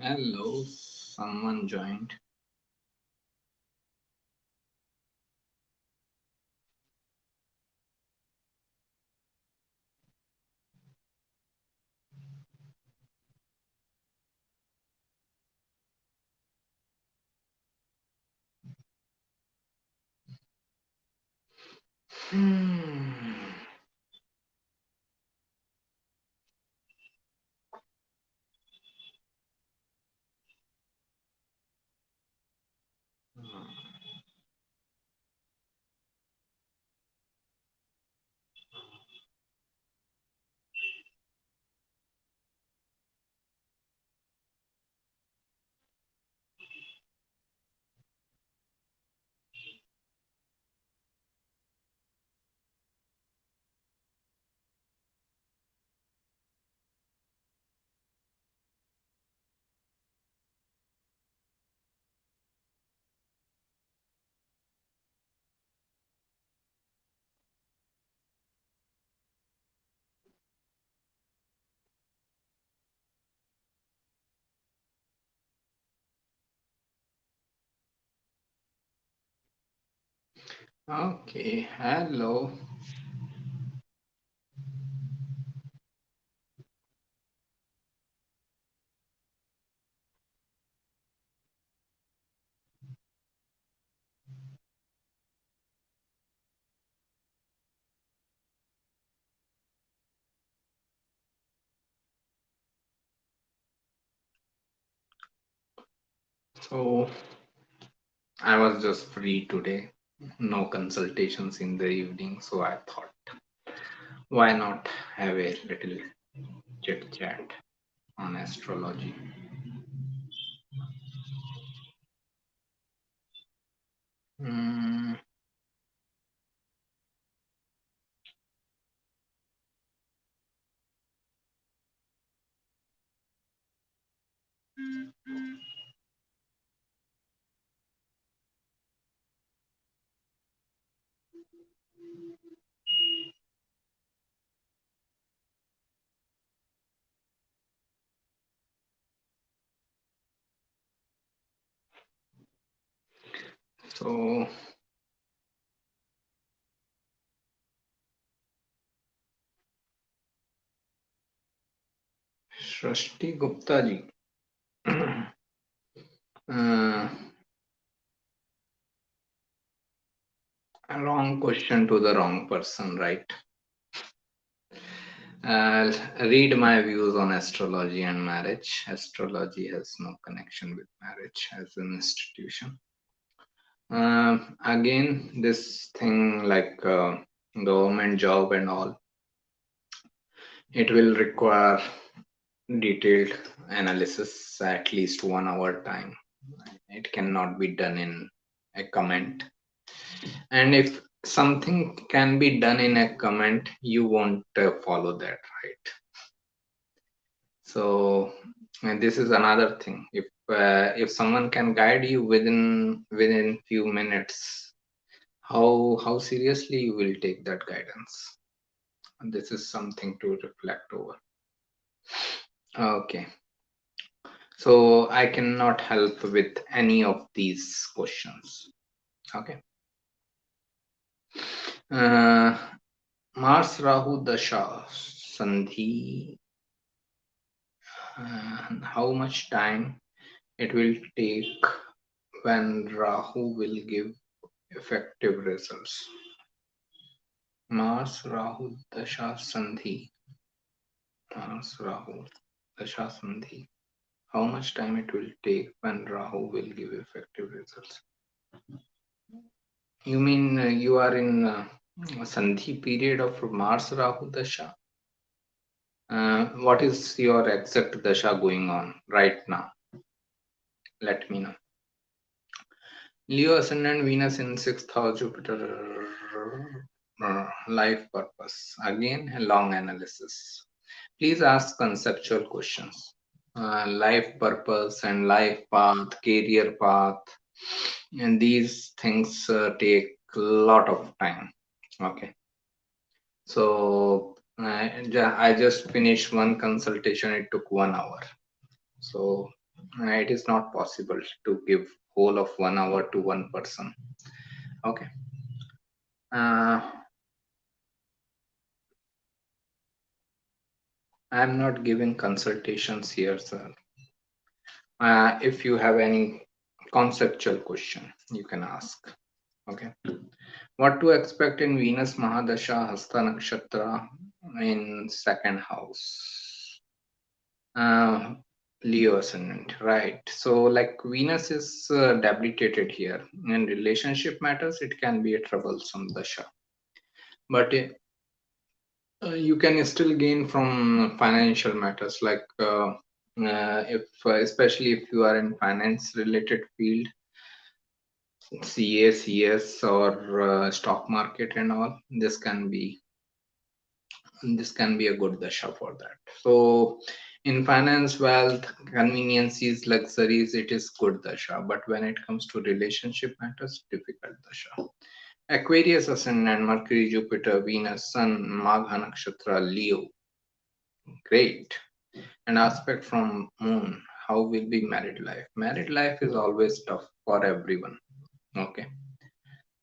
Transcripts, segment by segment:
Hello, someone joined. Hmm. Okay, hello. So, I was just free today, no consultations in the evening, so I thought, why not have a little chit chat on astrology? Hmm. So, Shrishti Gupta ji, uh, a wrong question to the wrong person, right? I'll read my views on astrology and marriage. Astrology has no connection with marriage as an institution. Again, this thing like government job and all, it will require detailed analysis, at least 1 hour time. It cannot be done in a comment. And if something can be done in a comment, you won't follow that, right? So, and this is another thing. If someone can guide you within few minutes, how seriously you will take that guidance? And this is something to reflect over. Okay, so I cannot help with any of these questions. Okay, uh, Mars Rahu Dasha Sandhi. How much time it will take when Rahu will give effective results. Mars Rahu Dasha Sandhi. Mars Rahu Dasha Sandhi. How much time it will take when Rahu will give effective results? You mean you are in Sandhi period of Mars Rahu Dasha? What is your exact Dasha going on right now? Let me know. Leo Ascendant Venus in 6th house Jupiter. Life purpose. Again, a long analysis. Please ask conceptual questions. Life purpose and life path, career path, and these things take a lot of time. Okay, so I just finished one consultation. It took 1 hour. So it is not possible to give whole of 1 hour to one person. Okay. I'm not giving consultations here, sir. If you have any conceptual question, you can ask. Okay. What to expect in Venus Mahadasha Hasta Nakshatra in second house? Uh, Leo ascendant, right? So, like Venus is debilitated here. In relationship matters, it can be a troublesome dasha, but you can still gain from financial matters, like if especially if you are in finance related field, CACS or stock market and all. This can be a good dasha for that. So in finance, wealth, conveniences, luxuries, it is good dasha. But when it comes to relationship matters, difficult dasha. Aquarius ascendant, Mercury, Jupiter, Venus, Sun, Magha Nakshatra, Leo. Great. An aspect from Moon. How will be married life? Married life is always tough for everyone. Okay.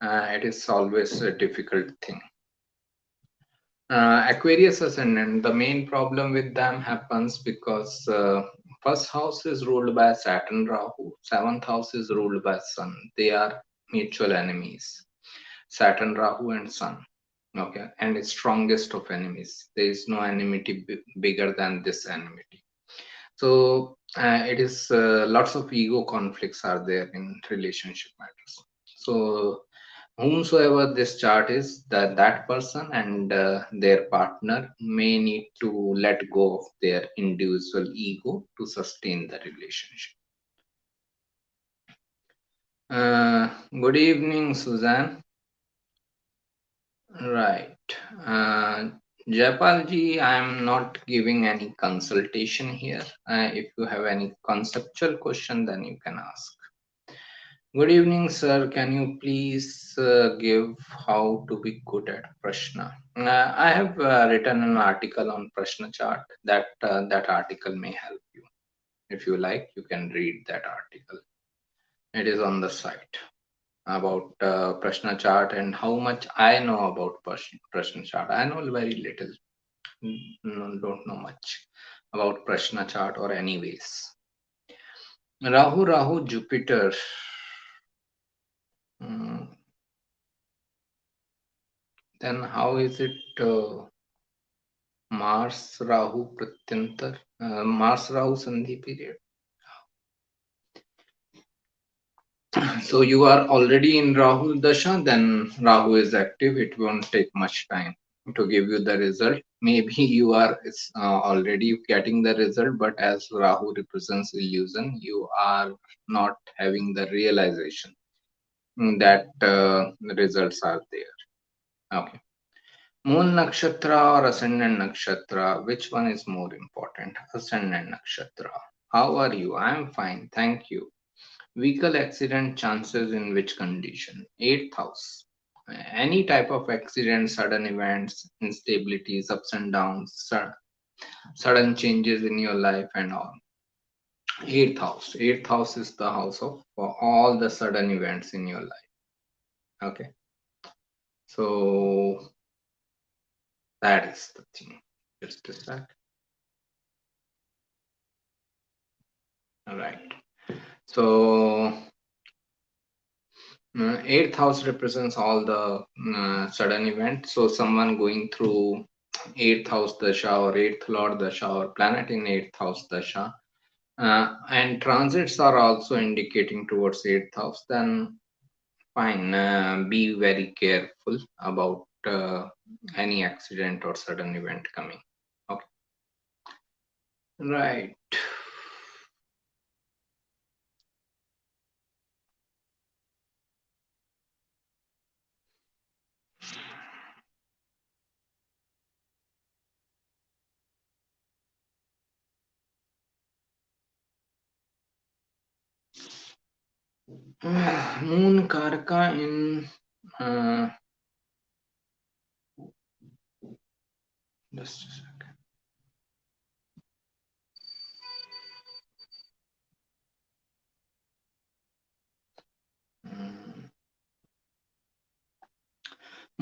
It is always a difficult thing. Aquarius ascendant, the main problem with them happens because first house is ruled by Saturn Rahu, seventh house is ruled by Sun. They are mutual enemies, Saturn Rahu and Sun. Okay, and it's strongest of enemies. There is no enmity bigger than this enmity. So it is lots of ego conflicts are there in relationship matters. So whomsoever this chart is, that person and their partner may need to let go of their individual ego to sustain the relationship. Good evening, Suzanne. Right. Jaipal ji, I am not giving any consultation here. If you have any conceptual question, then you can ask. Good evening, sir. Can you please give how to be good at Prashna? I have written an article on Prashna chart. That article may help you. If you like, you can read that article. It is on the site about Prashna chart and how much I know about Prashna chart. I know very little. Don't know much about Prashna chart or anyways. Rahu Jupiter. Mm, then how is it Mars Rahu Pratyantar, Mars Rahu Sandhi period? So you are already in Rahu Dasha, then Rahu is active. It won't take much time to give you the result. Maybe you are already getting the result, but as Rahu represents illusion, you are not having the realization that the results are there. Okay. Moon Nakshatra or Ascendant Nakshatra, which one is more important? Ascendant Nakshatra. How are you? I am fine, thank you. Vehicle accident chances in which condition? 8th house. Any type of accident, sudden events, instabilities, ups and downs, sudden changes in your life and all. 8th house. 8th house is the house of for all the sudden events in your life. Okay. So that is the thing. Just a sec. All right. So, 8th house represents all the sudden event. So, someone going through 8th house dasha or 8th lord dasha or planet in 8th house dasha, and transits are also indicating towards 8th house, then fine, be very careful about any accident or sudden event coming. Okay. Right. Moon Karaka in just a second.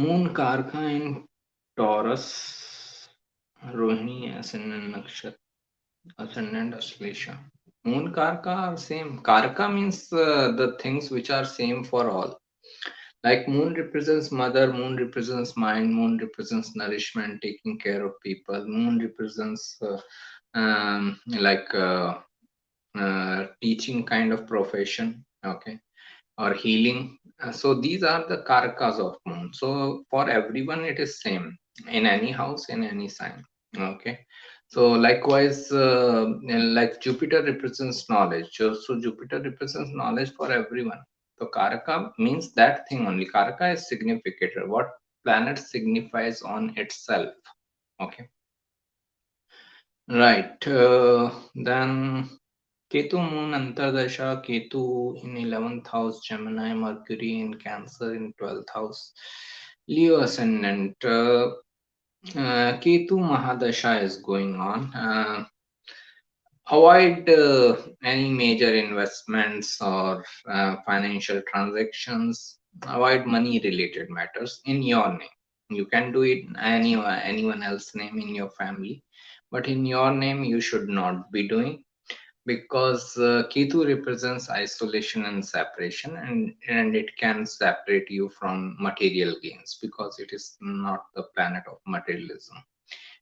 Moon Karka in Taurus, Rohini, Ascendant Nakshatra, Ascendant Astrology. Moon Karka are same. Karka means the things which are same for all. Like moon represents mother, moon represents mind, moon represents nourishment, taking care of people. Moon represents like teaching kind of profession, okay, or healing. So these are the karakas of moon. So for everyone it is same in any house, in any sign, okay. So likewise, like Jupiter represents knowledge. So Jupiter represents knowledge for everyone. So karaka means that thing only. Karaka is significator, what planet signifies on itself, okay. Right. Then Ketu moon Antardasha, Ketu in 11th house, Gemini, Mercury in Cancer in 12th house, Leo ascendant. Ketu Mahadasha is going on. Avoid any major investments or financial transactions. Avoid money related matters in your name. You can do it in anyone else's name in your family, but in your name you should not be doing, because Ketu represents isolation and separation, and it can separate you from material gains, because it is not the planet of materialism,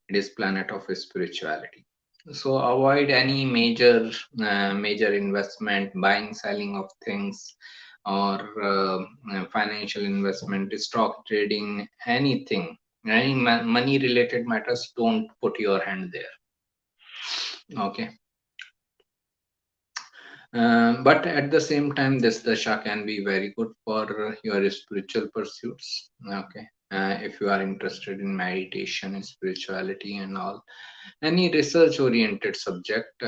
it is planet of spirituality. So avoid any major investment, buying selling of things, or financial investment, stock trading, anything, any money related matters, don't put your hand there, okay. But at the same time, this dasha can be very good for your spiritual pursuits. Okay, if you are interested in meditation, spirituality, and all, any research-oriented subject,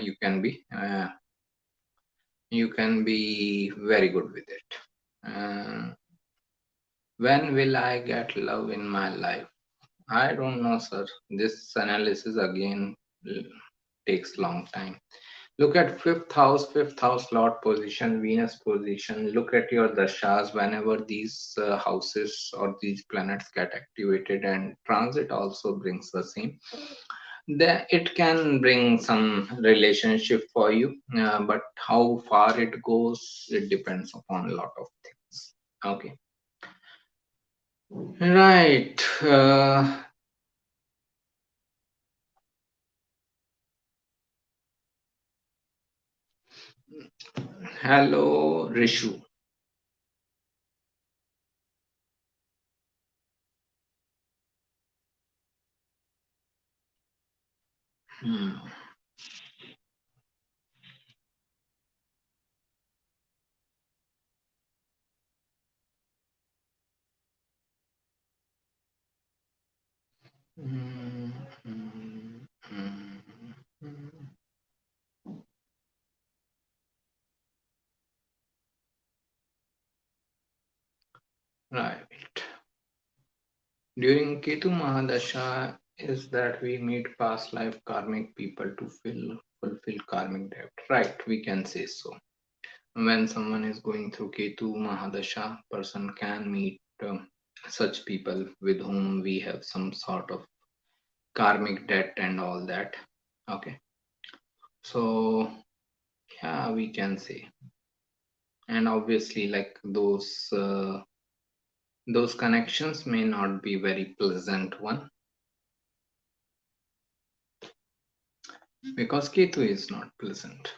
you can be very good with it. When will I get love in my life? I don't know, sir. This analysis again takes long time. Look at fifth house Lord position, Venus position. Look at your dashas whenever these houses or these planets get activated, and transit also brings the same. Then it can bring some relationship for you, but how far it goes, it depends upon a lot of things. Okay, right. Hello, Rishu. Hmm. Hmm, hmm, hmm, hmm. Right. During Ketu Mahadasha is that we meet past life karmic people to fulfill karmic debt. Right, we can say so. When someone is going through Ketu Mahadasha, person can meet such people with whom we have some sort of karmic debt and all that. Okay, so yeah, we can say, and obviously, like those connections may not be very pleasant one, because Ketu is not pleasant.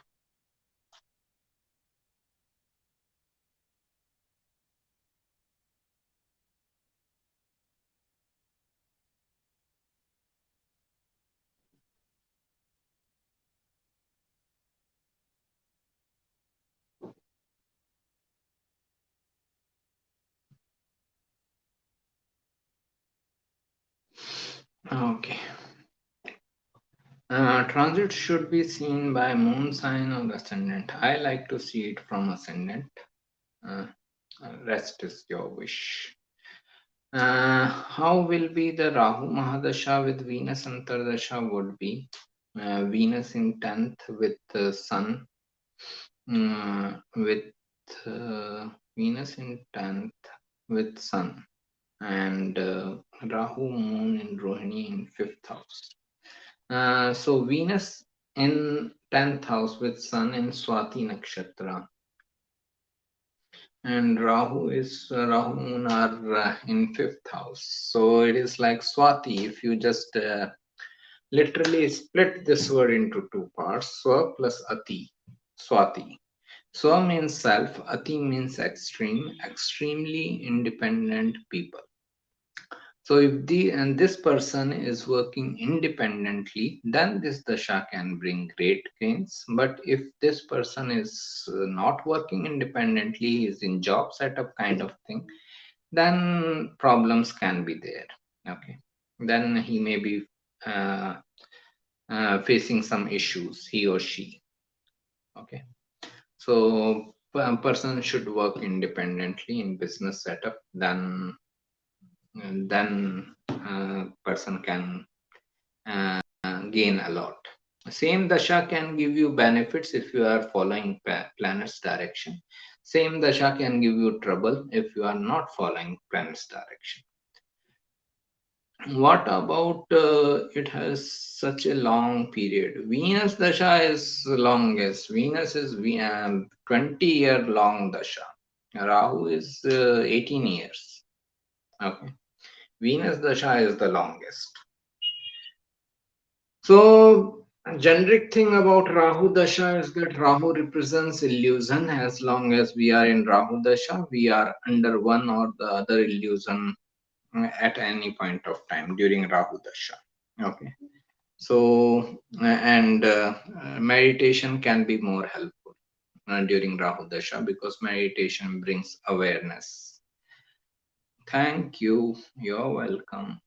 Okay. Transit should be seen by moon sign or ascendant. I like to see it from ascendant. Uh, rest is your wish. How will be the Rahu Mahadasha with Venus Antardasha would be Venus in 10th with Sun, with Venus in 10th with Sun. and Rahu moon in Rohini in 5th house. So Venus in 10th house with Sun in Swati Nakshatra, and Rahu moon are in 5th house. So it is like Swati. If you just literally split this word into two parts, Swa plus Ati, Swati. Swa means self, Ati means extreme, extremely independent people. So if this person is working independently, then this dasha can bring great gains. But if this person is not working independently, is in job setup kind of thing, then problems can be there. Okay, then he may be uh, facing some issues, he or she. Okay, so a person should work independently in business setup. Then person can gain a lot. Same dasha can give you benefits if you are following planet's direction. Same dasha can give you trouble if you are not following planet's direction. What about it has such a long period? Venus dasha is longest. Venus is 20-year long dasha. Rahu is 18 years. Okay. Venus dasha is the longest. So, generic thing about Rahu Dasha is that Rahu represents illusion. As long as we are in Rahu Dasha, we are under one or the other illusion at any point of time during Rahu Dasha. Okay. So, and meditation can be more helpful during Rahu Dasha because meditation brings awareness. Thank you. You're welcome.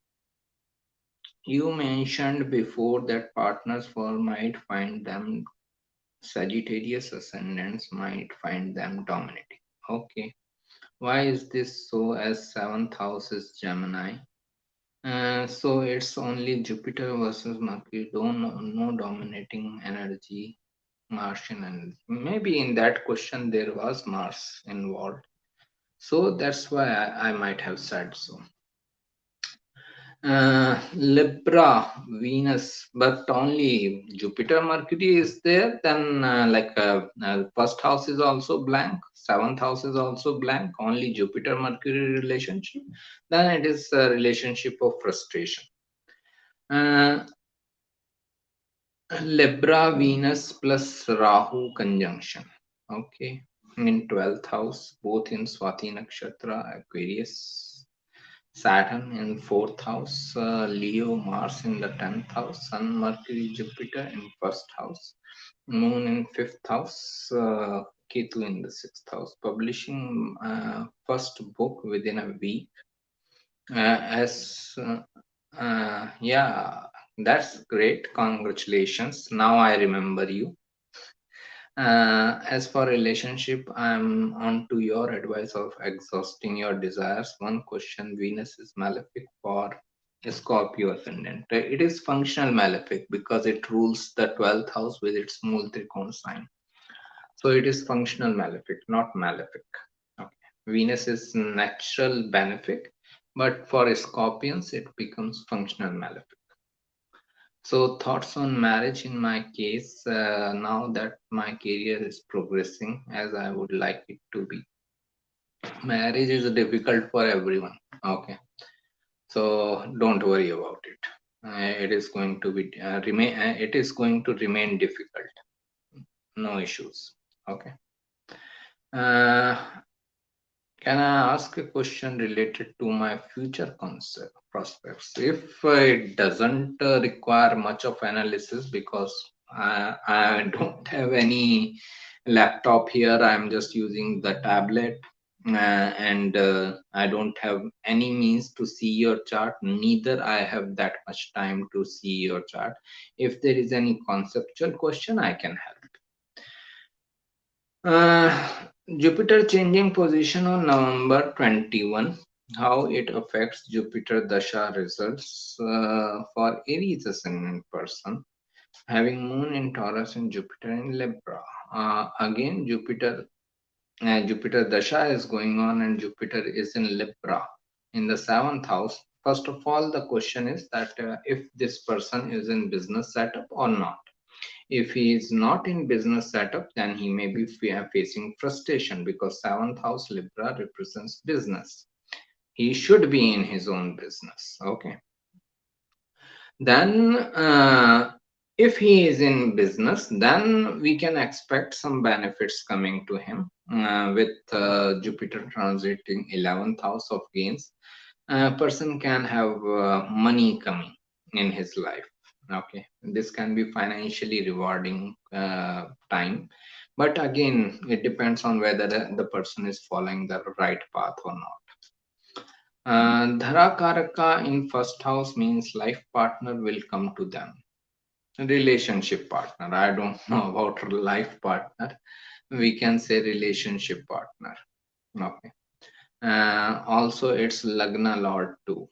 You mentioned before that partners for might find them Sagittarius ascendants might find them dominating. Okay. Why is this so as 7th house is Gemini? So it's only Jupiter versus Mercury, don't no dominating energy, Martian energy. Maybe in that question there was Mars involved. So that's why I might have said so. Libra, Venus, but only Jupiter, Mercury is there. Then, first house is also blank, 7th house is also blank. Only Jupiter, Mercury relationship. Then it is a relationship of frustration. Libra, Venus plus Rahu conjunction. Okay, in 12th house, both in Swati Nakshatra, Aquarius. Saturn in 4th house, Leo, Mars in the 10th house, Sun, Mercury, Jupiter in 1st house, Moon in 5th house, Ketu in the 6th house. Publishing first book within a week. Yeah, that's great. Congratulations. Now I remember you. As for relationship, I'm on to your advice of exhausting your desires. One question: Venus is malefic for Scorpio ascendant. It is functional malefic because it rules the 12th house with its Mool Trikona sign. So it is functional malefic, not malefic. Okay. Venus is natural benefic, but for Scorpions it becomes functional malefic. So thoughts on marriage in my case, now that my career is progressing as I would like it to be. Marriage is difficult for everyone. Okay. So don't worry about it. It is going to be remain. It is going to remain difficult. No issues. Okay. Uh, Can I ask a question related to my future concept prospects? If it doesn't require much of analysis because I don't have any laptop here, I'm just using the tablet and I don't have any means to see your chart, neither I have that much time to see your chart. If there is any conceptual question, I can help. Jupiter changing position on November 21. How it affects Jupiter Dasha results for Aries ascendant person having Moon in Taurus and Jupiter in Libra. Again, Jupiter Dasha is going on and Jupiter is in Libra in the seventh house, first of all, the question is that if this person is in business setup or not. If he is not in business setup, then he may be facing frustration because seventh house Libra represents business. He should be in his own business. Okay. Then, if he is in business, then we can expect some benefits coming to him with Jupiter transiting 11th house of gains. A person can have money coming in his life. Okay, this can be financially rewarding time, but again, it depends on whether the person is following the right path or not. Dhara Karaka in first house means life partner will come to them. Relationship partner. I don't know about life partner. We can say relationship partner. Okay. Also, it's Lagna Lord too.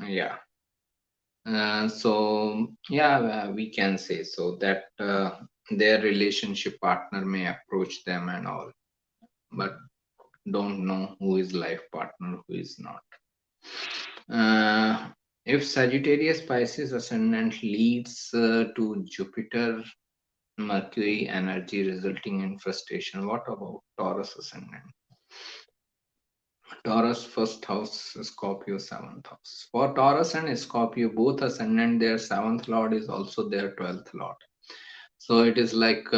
Yeah. So, yeah, we can say so that their relationship partner may approach them and all, but don't know who is life partner, who is not. If Sagittarius Pisces ascendant leads to Jupiter Mercury energy resulting in frustration, what about Taurus ascendant? Taurus first house, Scorpio seventh house. For Taurus and Scorpio, both ascendant, their seventh lord is also their 12th lord. So it is like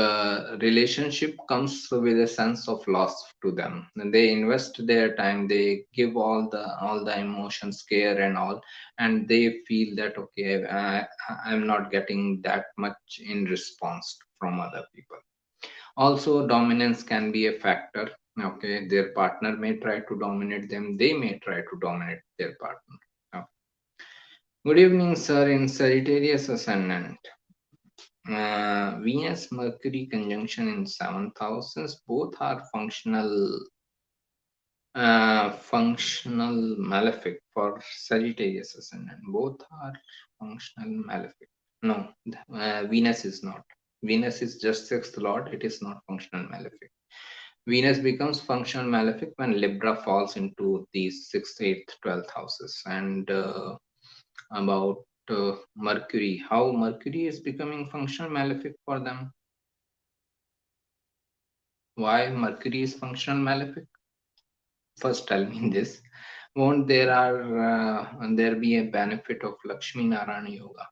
relationship comes with a sense of loss to them. And they invest their time, they give all the emotions, care and all, and they feel that okay, I'm not getting that much in response from other people. Also, dominance can be a factor. Okay, their partner may try to dominate them, they may try to dominate their partner. Okay. Good evening, sir. In Sagittarius ascendant, Venus Mercury conjunction in seventh house, since both are functional malefic for Sagittarius ascendant. Both are functional malefic. No, Venus is not. Venus is just sixth lord. It is not functional malefic. Venus becomes functional malefic when Libra falls into these sixth, eighth, 12th houses. And about Mercury, how Mercury is becoming functional malefic for them. Why Mercury is functional malefic? First, tell me this. Won't there be a benefit of Lakshmi Narayana Yoga?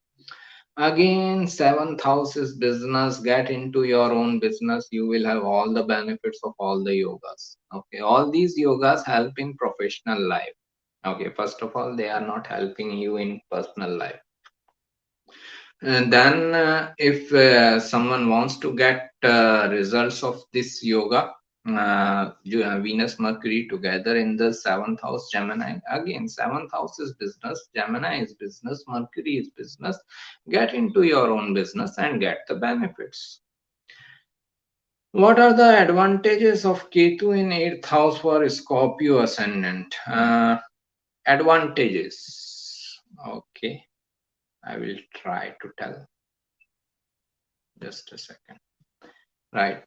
Again, seventh house is business. Get into your own business. You will have all the benefits of all the yogas. Okay, all these yogas help in professional life. Okay, first of all, they are not helping you in personal life. And then, if someone wants to get results of this yoga, Venus Mercury together in the seventh house, Gemini. Again, seventh house is business, Gemini is business, Mercury is business. Get into your own business and get the benefits. What are the advantages of Ketu in eighth house for Scorpio ascendant? Advantages. Okay, I will try to tell. Just a second. Right.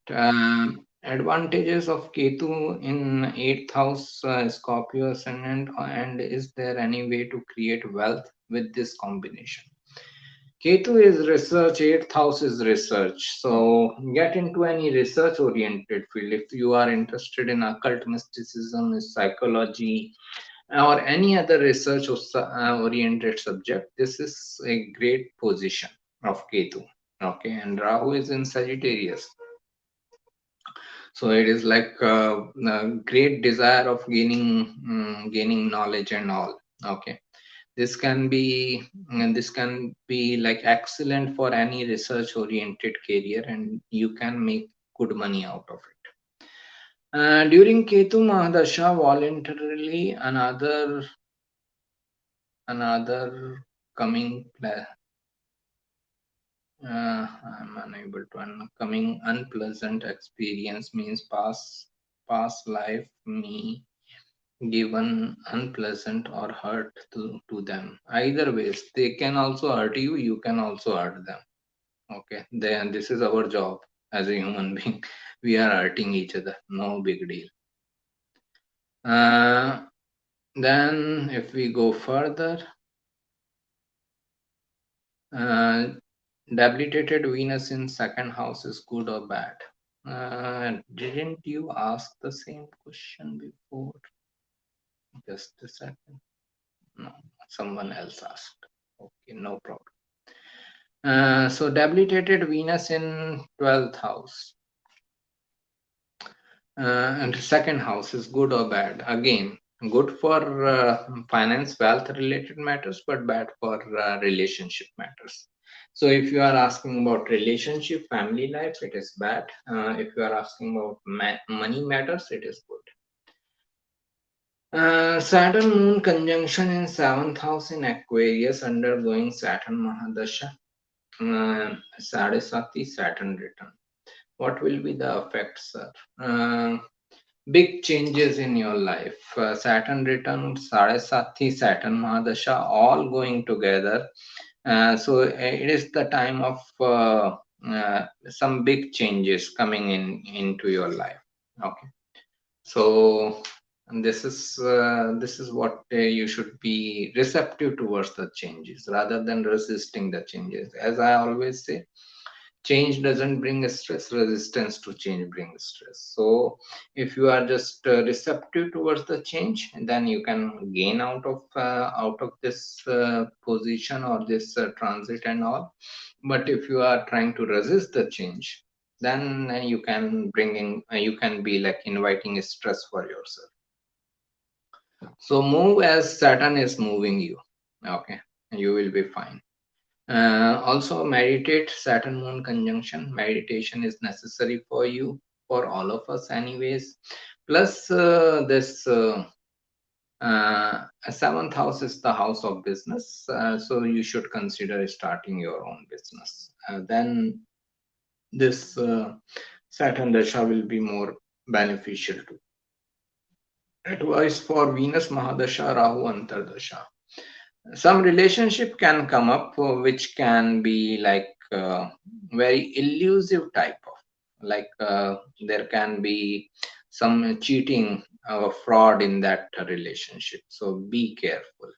Advantages of Ketu in eighth house, Scorpio ascendant, and is there any way to create wealth with this combination? Ketu is research, eighth house is research. So get into any research oriented field. If you are interested in occult mysticism, psychology, or any other research oriented subject, this is a great position of Ketu. Okay, and Rahu is in Sagittarius. So it is like a great desire of gaining knowledge and all. Okay, this can be like excellent for any research oriented career, and you can make good money out of it. During Ketu Mahadasha, voluntarily another coming I'm unable to coming unpleasant experience means past life me given unpleasant or hurt to them. Either ways, they can also hurt you, you can also hurt them. Okay, then this is our job as a human being. We are hurting each other, no big deal. Then if we go further, uh, debilitated Venus in second house is good or bad? Didn't you ask the same question before? Just a second. No, someone else asked. Okay, no problem. So debilitated Venus in 12th house. And second house is good or bad? Again, good for finance, wealth related matters, but bad for relationship matters. So if you are asking about relationship, family life, it is bad. If you are asking about money matters, it is good. Saturn Moon conjunction in 7th house in Aquarius undergoing Saturn Mahadasha. Sadesati Saturn return. What will be the effects, sir? Big changes in your life. Saturn return, Sadesati, Saturn Mahadasha, all going together. So it is the time of some big changes coming into your life. Okay. So this is what you should be receptive towards the changes rather than resisting the changes. As I always say, change doesn't bring stress, resistance to change brings stress. So if you are just receptive towards the change, then you can gain out of this position or this transit and all. But if you are trying to resist the change, then you can bring in you can be like inviting stress for yourself. So move as Saturn is moving you. Okay, you will be fine. Also, meditate. Saturn Moon conjunction. Meditation is necessary for you, for all of us, anyways. Plus, this seventh house is the house of business, so you should consider starting your own business. Then this Saturn Dasha will be more beneficial to. Advice for Venus Mahadasha Rahu Antardasha. Some relationship can come up which can be like very elusive type of, like there can be some cheating or fraud in that relationship, so be careful.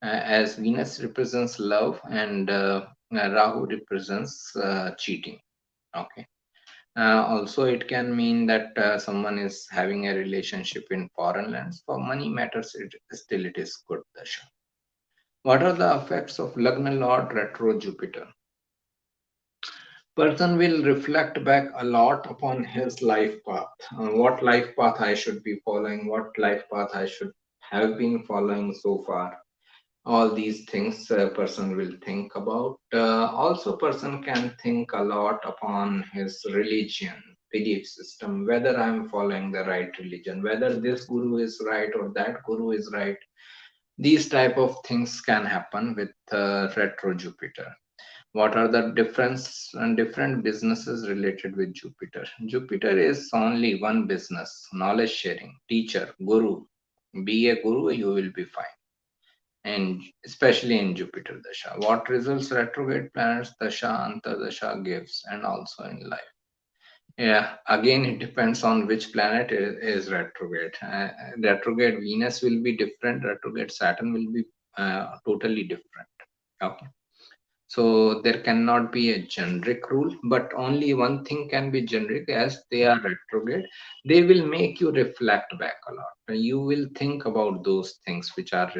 As Venus represents love and Rahu represents cheating. Okay. Also it can mean that someone is having a relationship in foreign lands. For money matters, it is good dasha. What are the effects of Lagna Lord retro Jupiter? Person will reflect back a lot upon his life path. What life path I should be following, what life path I should have been following so far. All these things a person will think about. Also, person can think a lot upon his religion, belief system, whether I'm following the right religion, whether this guru is right or that guru is right. These type of things can happen with retro Jupiter. What are the difference and different businesses related with Jupiter? Jupiter is only one business: knowledge sharing, teacher, guru. Be a guru, you will be fine. And especially in Jupiter Dasha. What results retrograde planets Dasha, Antardasha gives, and also in life. Yeah, again, it depends on which planet is retrograde. Retrograde Venus will be different, retrograde Saturn will be totally different. Okay. So there cannot be a generic rule, but only one thing can be generic. As they are retrograde, they will make you reflect back a lot. You will think about those things which are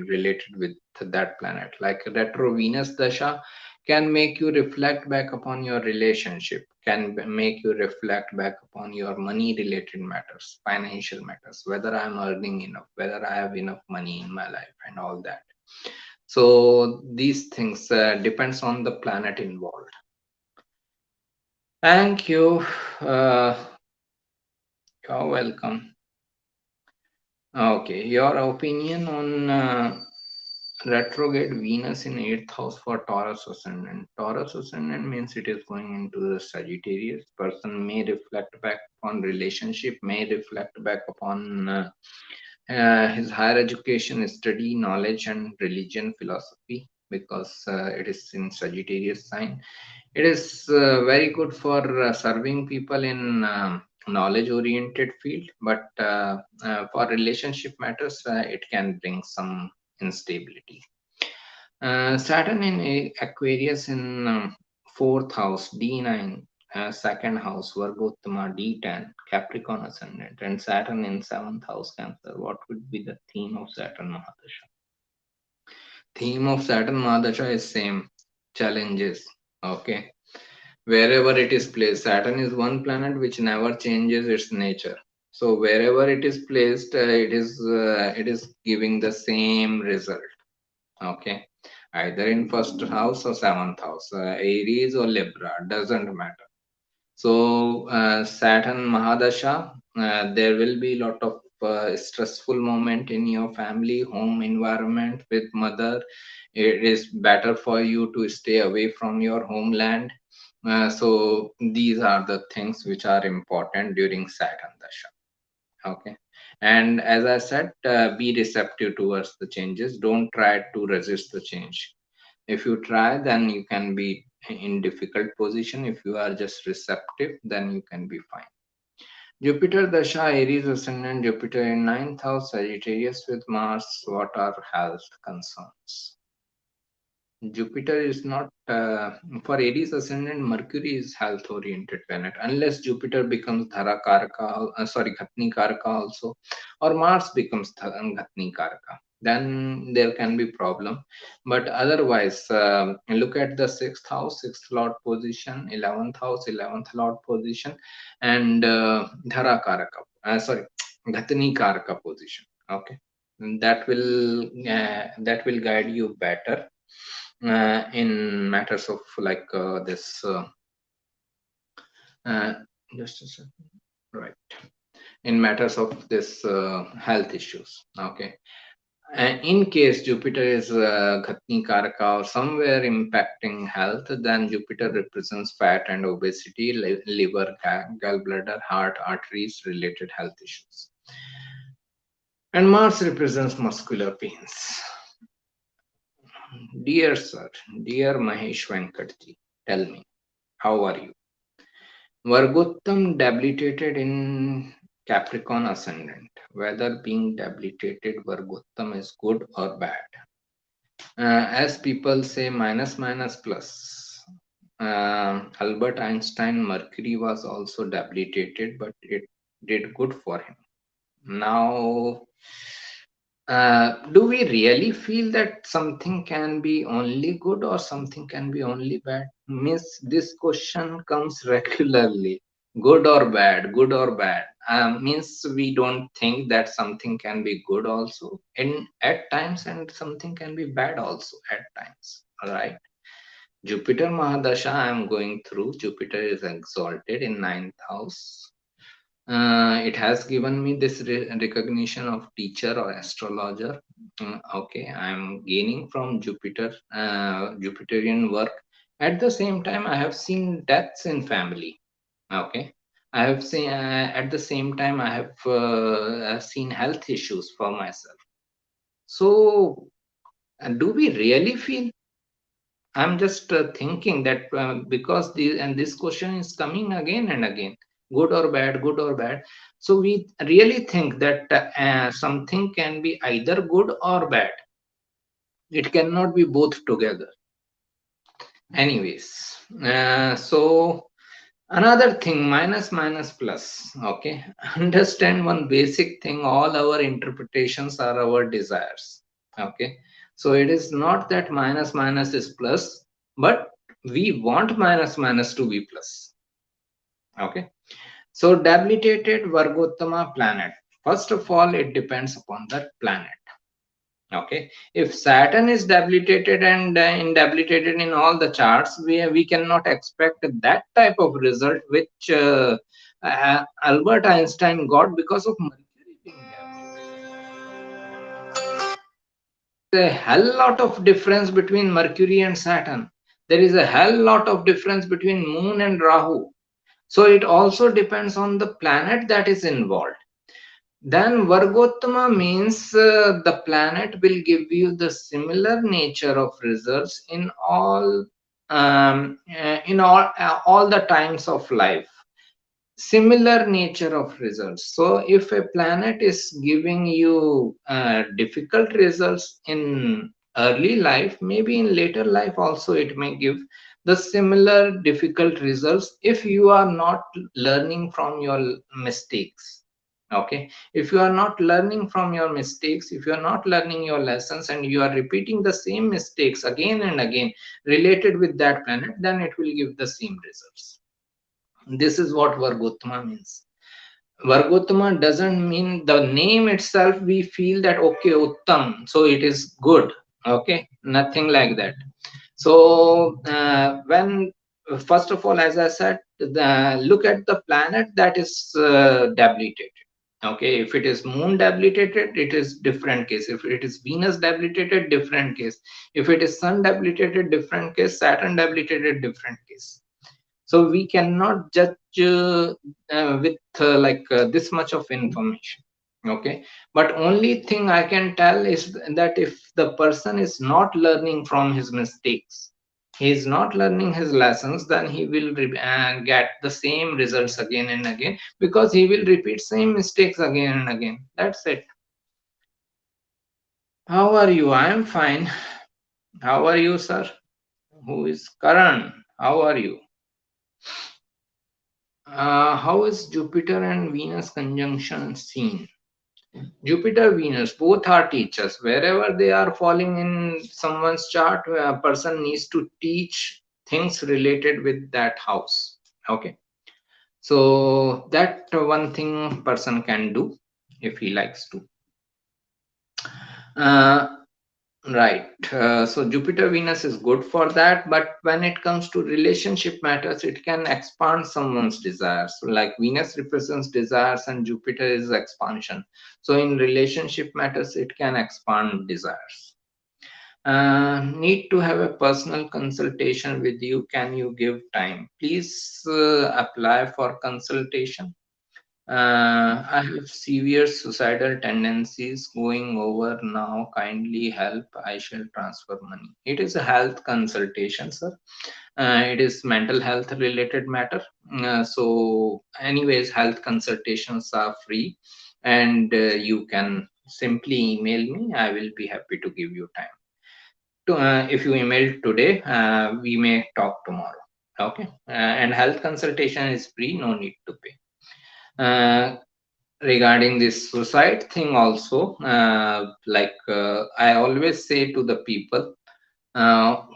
related with that planet. Like retro Venus Dasha can make you reflect back upon your relationship, can make you reflect back upon your money related matters, financial matters, whether I'm earning enough, whether I have enough money in my life, and all that. So these things depends on the planet involved. Thank you. uh, you're welcome. Okay, your opinion on retrograde Venus in 8th house for Taurus ascendant. Taurus ascendant means it is going into the Sagittarius. Person may reflect back upon relationship, may reflect back upon his higher education, study, knowledge, and religion, philosophy, because it is in Sagittarius sign. It is very good for serving people in knowledge oriented field, but for relationship matters, it can bring some instability. Saturn in Aquarius in fourth house, D9, second house, Vargottama, D10, Capricorn ascendant, and Saturn in seventh house, Cancer. What would be the theme of Saturn Mahadasha? Theme of Saturn Mahadasha is same, challenges. Okay, wherever it is placed, Saturn is one planet which never changes its nature. So wherever it is placed, it is giving the same result. Okay, either in first house or seventh house, Aries or Libra, doesn't matter. So Saturn Mahadasha, there will be lot of stressful moment in your family, home environment with mother. It is better for you to stay away from your homeland. So these are the things which are important during Saturn Dasha. Okay, and as I said, be receptive towards the changes. Don't try to resist the change. If you try, then you can be in difficult position. If you are just receptive, then you can be fine. Jupiter Dasha, Aries ascendant, Jupiter in ninth house, Sagittarius with Mars. What are health concerns? Jupiter is not for Aries ascendant. Mercury is health oriented planet, unless Jupiter becomes Dhara Karaka, Ghatni Karaka also, or Mars becomes Ghatni Karaka. Then there can be problem, but otherwise, look at the sixth house, sixth lord position, 11th house, 11th lord position, and Dhara Karaka, Ghatni Karaka position. Okay, that will guide you better in matters of like this uh, just a second, right, in matters of this health issues. Okay, and in case Jupiter is Ghatni Karaka or somewhere impacting health, then Jupiter represents fat and obesity, liver, gallbladder, heart, arteries related health issues, and Mars represents muscular pains. Dear sir, dear Mahesh Venkatji, tell me, how are you? Vargottam debilitated in Capricorn ascendant. Whether being debilitated Vargottam is good or bad. As people say, minus minus plus. Albert Einstein Mercury was also debilitated, but it did good for him. Now, do we really feel that something can be only good or something can be only bad? Means this question comes regularly. Good or bad, good or bad. Means we don't think that something can be good also in at times, and something can be bad also at times. All right. Jupiter Mahadasha I am going through. Jupiter is exalted in ninth house. It has given me this recognition of teacher or astrologer. Okay, I'm gaining from Jupiter, Jupiterian work. At the same time, I have seen deaths in family. Okay, I have seen at the same time I have seen health issues for myself. So, do we really feel? I'm just thinking that because this question is coming again and again, good or bad, good or bad. So we really think that something can be either good or bad. It cannot be both together. Anyways, so another thing, minus minus plus. Okay, understand one basic thing. All our interpretations are our desires. Okay, so it is not that minus minus is plus, but we want minus minus to be plus. Okay, so debilitated Vargottama planet. First of all, it depends upon the planet. Okay, if Saturn is debilitated and debilitated in all the charts, we cannot expect that type of result which Albert Einstein got because of Mercury being debilitated. A hell lot of difference between Mercury and Saturn. There is a hell lot of difference between Moon and Rahu. So it also depends on the planet that is involved. Then Vargottama means the planet will give you the similar nature of results in all the times of life. similar nature of results. So if a planet is giving you difficult results in early life, maybe in later life also it may give the similar difficult results if you are not learning from your mistakes. Okay, if you are not learning from your mistakes, if you are not learning your lessons, and you are repeating the same mistakes again and again related with that planet, then it will give the same results. This is what Vargotama means. Vargotama doesn't mean the name itself. We feel that okay, Uttam, so it is good. Okay, nothing like that. So when first of all, as I said, look at the planet that is debilitated. Okay, if it is moon debilitated, it is different case. If it is Venus debilitated, different case. If it is sun debilitated, different case. Saturn debilitated, different case. So we cannot judge with this much of information. Okay, but only thing I can tell is that if the person is not learning from his mistakes, he is not learning his lessons, then he will get the same results again and again, because he will repeat same mistakes again and again. That's it. How are you? I am fine. How are you, sir? Who is Karan? How are you? How is Jupiter and Venus conjunction seen? Jupiter, Venus, both are teachers. Wherever they are falling in someone's chart, a person needs to teach things related with that house. Okay. So that one thing person can do if he likes to. Uh, Right. So Jupiter Venus is good for that, but when it comes to relationship matters, it can expand someone's desires. So like Venus represents desires and Jupiter is expansion. So in relationship matters, it can expand desires. Need to have a personal consultation with you. Can you give time? Please apply for consultation. I have severe suicidal tendencies going over now. Kindly help. I shall transfer money. It is a health consultation, sir. It is mental health related matter. So, anyways, health consultations are free, and you can simply email me. I will be happy to give you time. If you email today, we may talk tomorrow. Okay. And health consultation is free. No need to pay. Regarding this suicide thing also, I always say to the people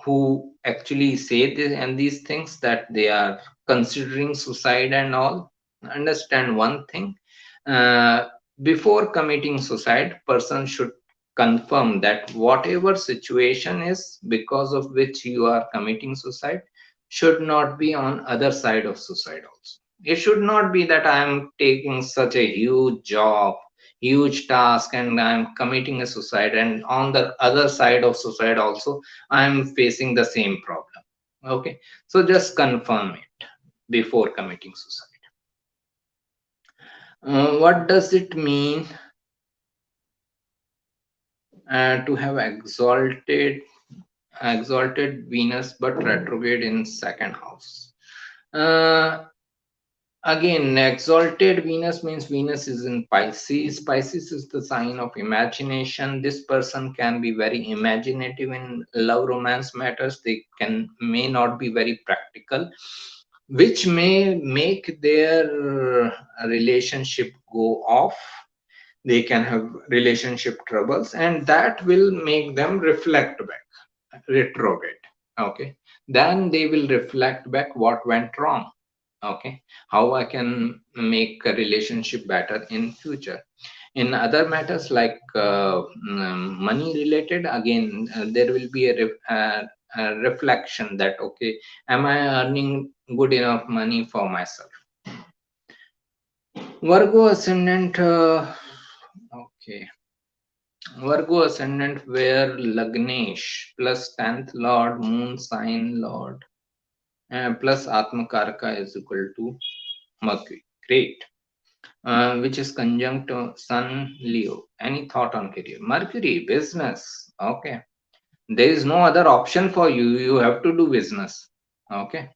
who actually say this and these things, that they are considering suicide and all, understand one thing. uh, Before committing suicide, person should confirm that whatever situation is because of which you are committing suicide should not be on other side of suicide also. It should not be that I am taking such a huge job, huge task, and I am committing a suicide, and on the other side of suicide also I am facing the same problem. Okay, so just confirm it before committing suicide. What does it mean to have exalted Venus but retrograde in second house? Uh, Again, exalted Venus means Venus is in Pisces. Pisces is the sign of imagination. This person can be very imaginative in love romance matters. They may not be very practical, which may make their relationship go off. They can have relationship troubles, and that will make them reflect back, retrograde. Okay, then they will reflect back what went wrong. Okay, how I can make a relationship better in future. In other matters like money related, again there will be a reflection that okay, am I earning good enough money for myself? Virgo ascendant, okay, Virgo ascendant where Lagnesh plus 10th lord moon sign lord plus atmakarka is equal to Mercury. Great. Which is conjunct Sun Leo. Any thought on career? Mercury, business. Okay. There is no other option for you. You have to do business. Okay.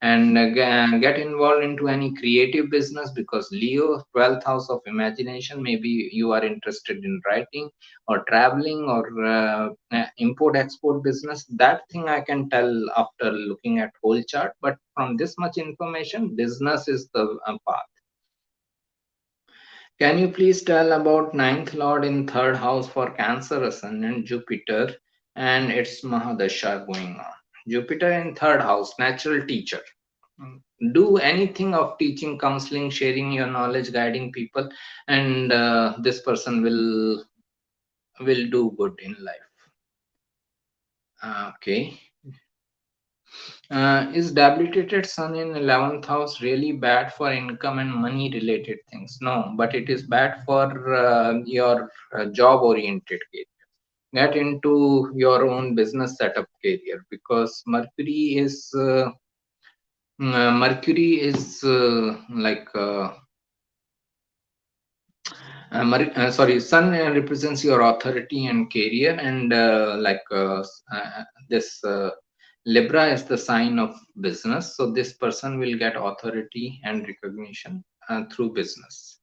and get involved into any creative business, because Leo, 12th house of imagination, maybe you are interested in writing or traveling or import export business. That thing I can tell after looking at whole chart, but from this much information, business is the path. Can you please tell about ninth lord in third house for Cancer ascendant, Jupiter, and its Mahadasha going on? Jupiter in third house, natural teacher. Do anything of teaching, counseling, sharing your knowledge, guiding people, and this person will do good in life. Okay. Is debilitated sun in 11th house really bad for income and money related things? No, but it is bad for your job oriented career. Get into your own business setup career, because Mercury is like sorry, sun represents your authority and career, and this Libra is the sign of business, so this person will get authority and recognition through business.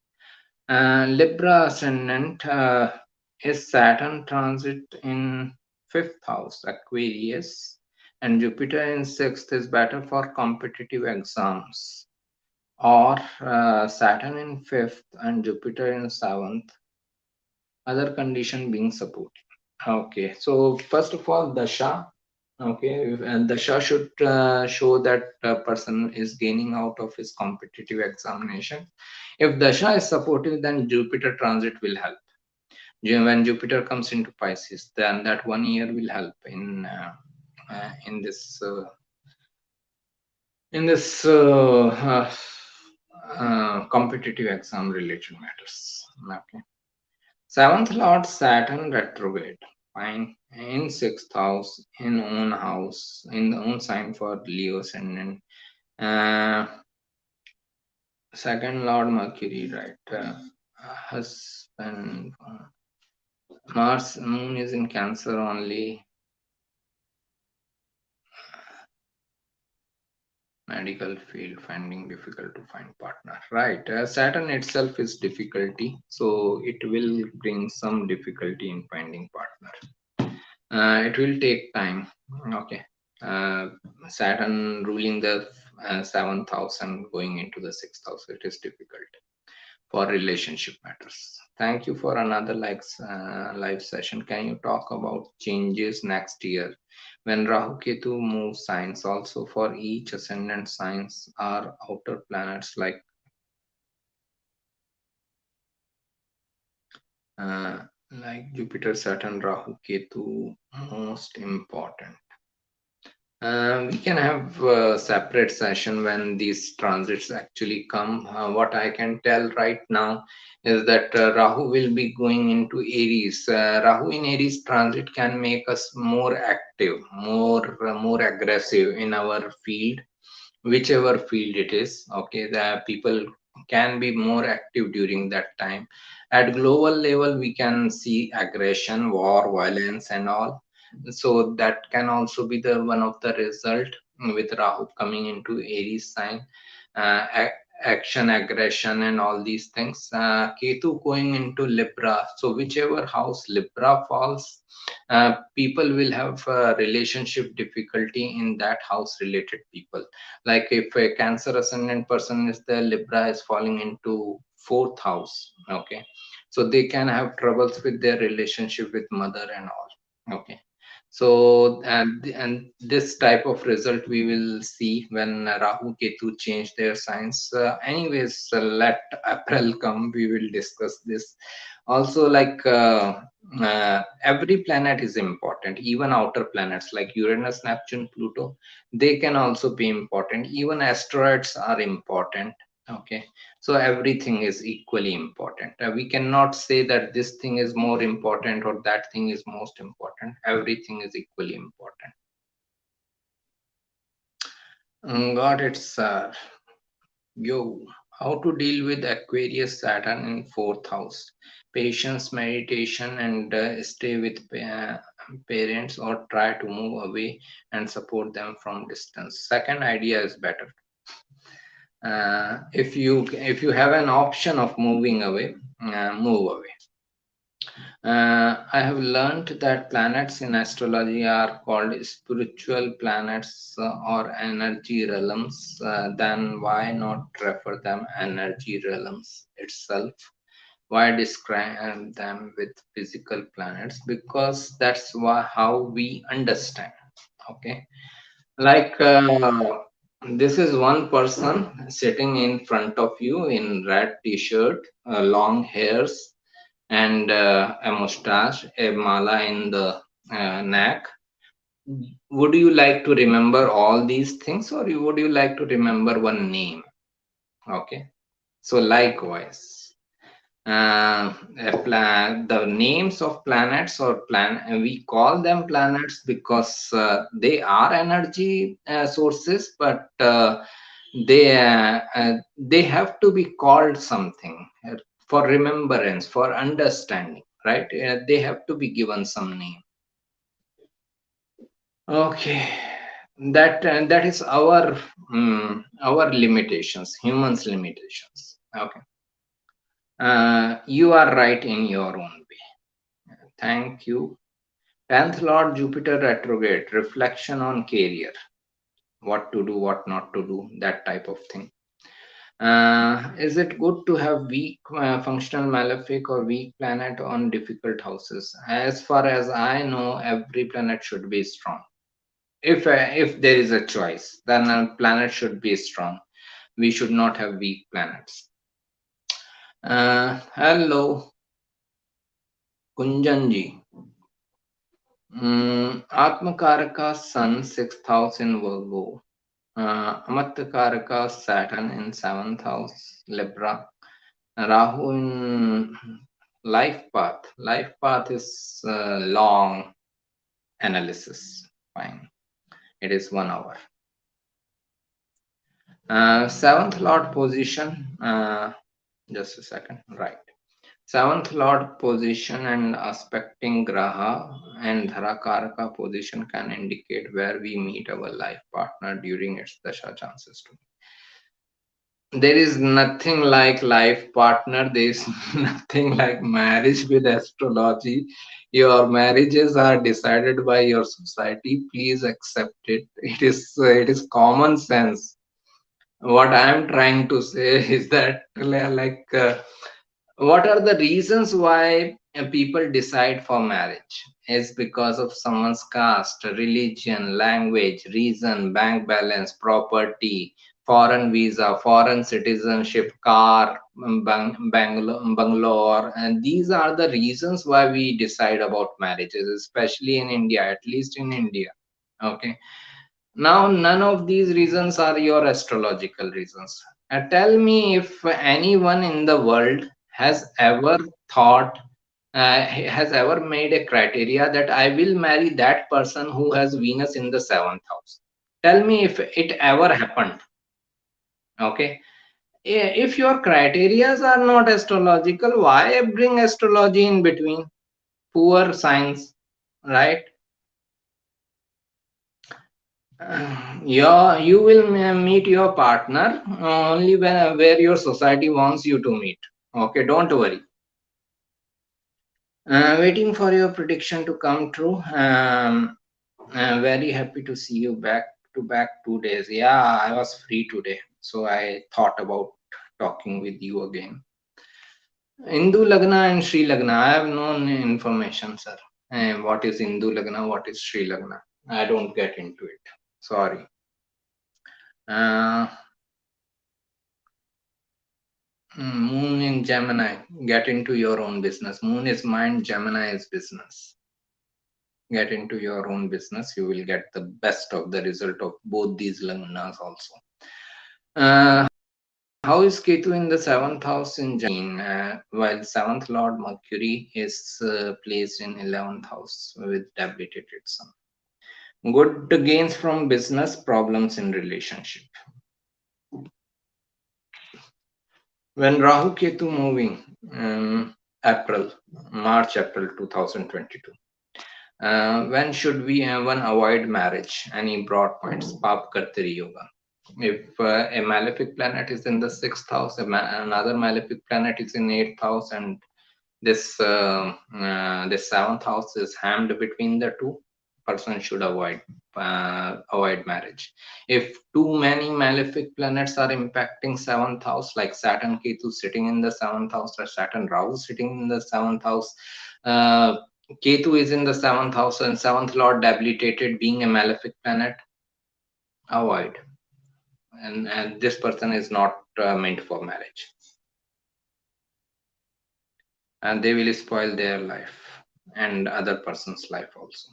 Libra ascendant, is Saturn transit in fifth house, Aquarius, and Jupiter in sixth is better for competitive exams, or Saturn in fifth and Jupiter in seventh, other condition being supported. Okay, so first of all, Dasha. Okay, and Dasha should show that person is gaining out of his competitive examination. If Dasha is supportive, then Jupiter transit will help. When Jupiter comes into Pisces, then that 1 year will help in this competitive exam related matters. Okay. Seventh Lord Saturn retrograde. Fine. In sixth house, in own house, in the own sign for Leo ascendant. Uh, Second Lord Mercury, right? Husband. Mars, Moon is in Cancer only. Medical field, finding difficult to find partner. Right. Saturn itself is difficulty, so it will bring some difficulty in finding partner. It will take time. Okay. Uh, Saturn ruling the seventh house and going into the sixth house, it is difficult for relationship matters. Thank you for another live session. Can you talk about changes next year when Rahu Ketu move signs? Also for each ascendant signs are outer planets uh, like Jupiter, Saturn, Rahu, Ketu most important. We can have a separate session when these transits actually come. What I can tell right now is that Rahu will be going into Aries. Rahu in Aries transit can make us more active, more aggressive in our field, whichever field it is. Okay, the people can be more active during that time. At global level, we can see aggression, war, violence, and all, so that can also be the one of the result with Rahu coming into Aries sign. uh, ac- Action, aggression, and all these things. Ketu going into Libra, so whichever house Libra falls, people will have relationship difficulty in that house related people. Like if a Cancer ascendant person is there, Libra is falling into fourth house. Okay, so they can have troubles with their relationship with mother and all. Okay, so and this type of result we will see when Rahu Ketu change their signs. Anyways, let April come, we will discuss this. Also, every planet is important, even outer planets like Uranus, Neptune, Pluto, they can also be important. Even asteroids are important. Okay, so everything is equally important. We cannot say that this thing is more important or that thing is most important. Everything is equally important. Got it, sir. Yo, how to deal with Aquarius Saturn in fourth house? Patience, meditation, and stay with parents or try to move away and support them from distance. Second idea is better. If you have an option of moving away, move away. I have learned that planets in astrology are called spiritual planets or energy realms. Then why not refer them energy realms itself? Why describe them with physical planets? Because that's how we understand. Okay, like this is one person sitting in front of you in red t-shirt, long hairs, and a mustache, a mala in the neck. Would you like to remember all these things, or would you like to remember one name? Okay, so likewise, the names of planets or we call them planets because they are energy sources, but they have to be called something for remembrance, for understanding, right? They have to be given some name. Okay, that is our limitations, humans limitations. Okay, you are right in your own way. Thank you. 10th Lord Jupiter retrograde, reflection on career, what to do, what not to do, that type of thing. Is it good to have weak functional malefic or weak planet on difficult houses? As far as I know, every planet should be strong. If there is a choice, then a planet should be strong. We should not have weak planets. Hello, Kunjanji. Atmakaraka Sun, 6th house in Virgo. Amatkaraka Saturn in 7th house, Libra. Rahu in life path. Life path is long analysis. Fine. It is 1 hour. 7th Lord position. Just a second. Right. 7th Lord position and aspecting Graha and Dharakaraka position can indicate where we meet our life partner during its Dasha chances to. There is nothing like life partner. There is nothing like marriage with astrology. Your marriages are decided by your society. Please accept it. It is common sense. What I am trying to say is that what are the reasons why people decide for marriage? Is because of someone's caste, religion, language, reason, bank balance, property, foreign visa, foreign citizenship, car, bungalow, and these are the reasons why we decide about marriages, especially in India, at least in India. Okay, now none of these reasons are your astrological reasons. Tell me if anyone in the world has ever thought, has ever made a criteria that I will marry that person who has Venus in the 7th house. Tell me if it ever happened. Okay, if your criterias are not astrological, why bring astrology in between? Poor science, right? You will meet your partner only when where your society wants you to meet. Okay, don't worry. Waiting for your prediction to come true. I'm very happy to see you back to back 2 days. Yeah, I was free today, so I thought about talking with you again. Hindu Lagna and Sri Lagna. I have no information, sir. What is Hindu Lagna? What is Sri Lagna? I don't get into it. Sorry. Moon in Gemini. Get into your own business. Moon is mind, Gemini is business. Get into your own business. You will get the best of the result of both these lagnas also. How is Ketu in the 7th house in Gemini? While 7th Lord Mercury is placed in 11th house with debilitated Sun. Good gains from business, problems in relationship. When Rahu Ketu moving, March, April 2022. When should one avoid marriage? Any broad points? Pap Kartari Yoga. If a malefic planet is in the sixth house, another malefic planet is in eighth house, and this seventh house is hammed between the two, person should avoid marriage. If too many malefic planets are impacting seventh house, like Saturn Ketu sitting in the seventh house, or Saturn Rahu sitting in the seventh house, uh, Ketu is in the seventh house, and seventh lord debilitated, being a malefic planet, avoid. And this person is not meant for marriage, and they will spoil their life and other person's life also.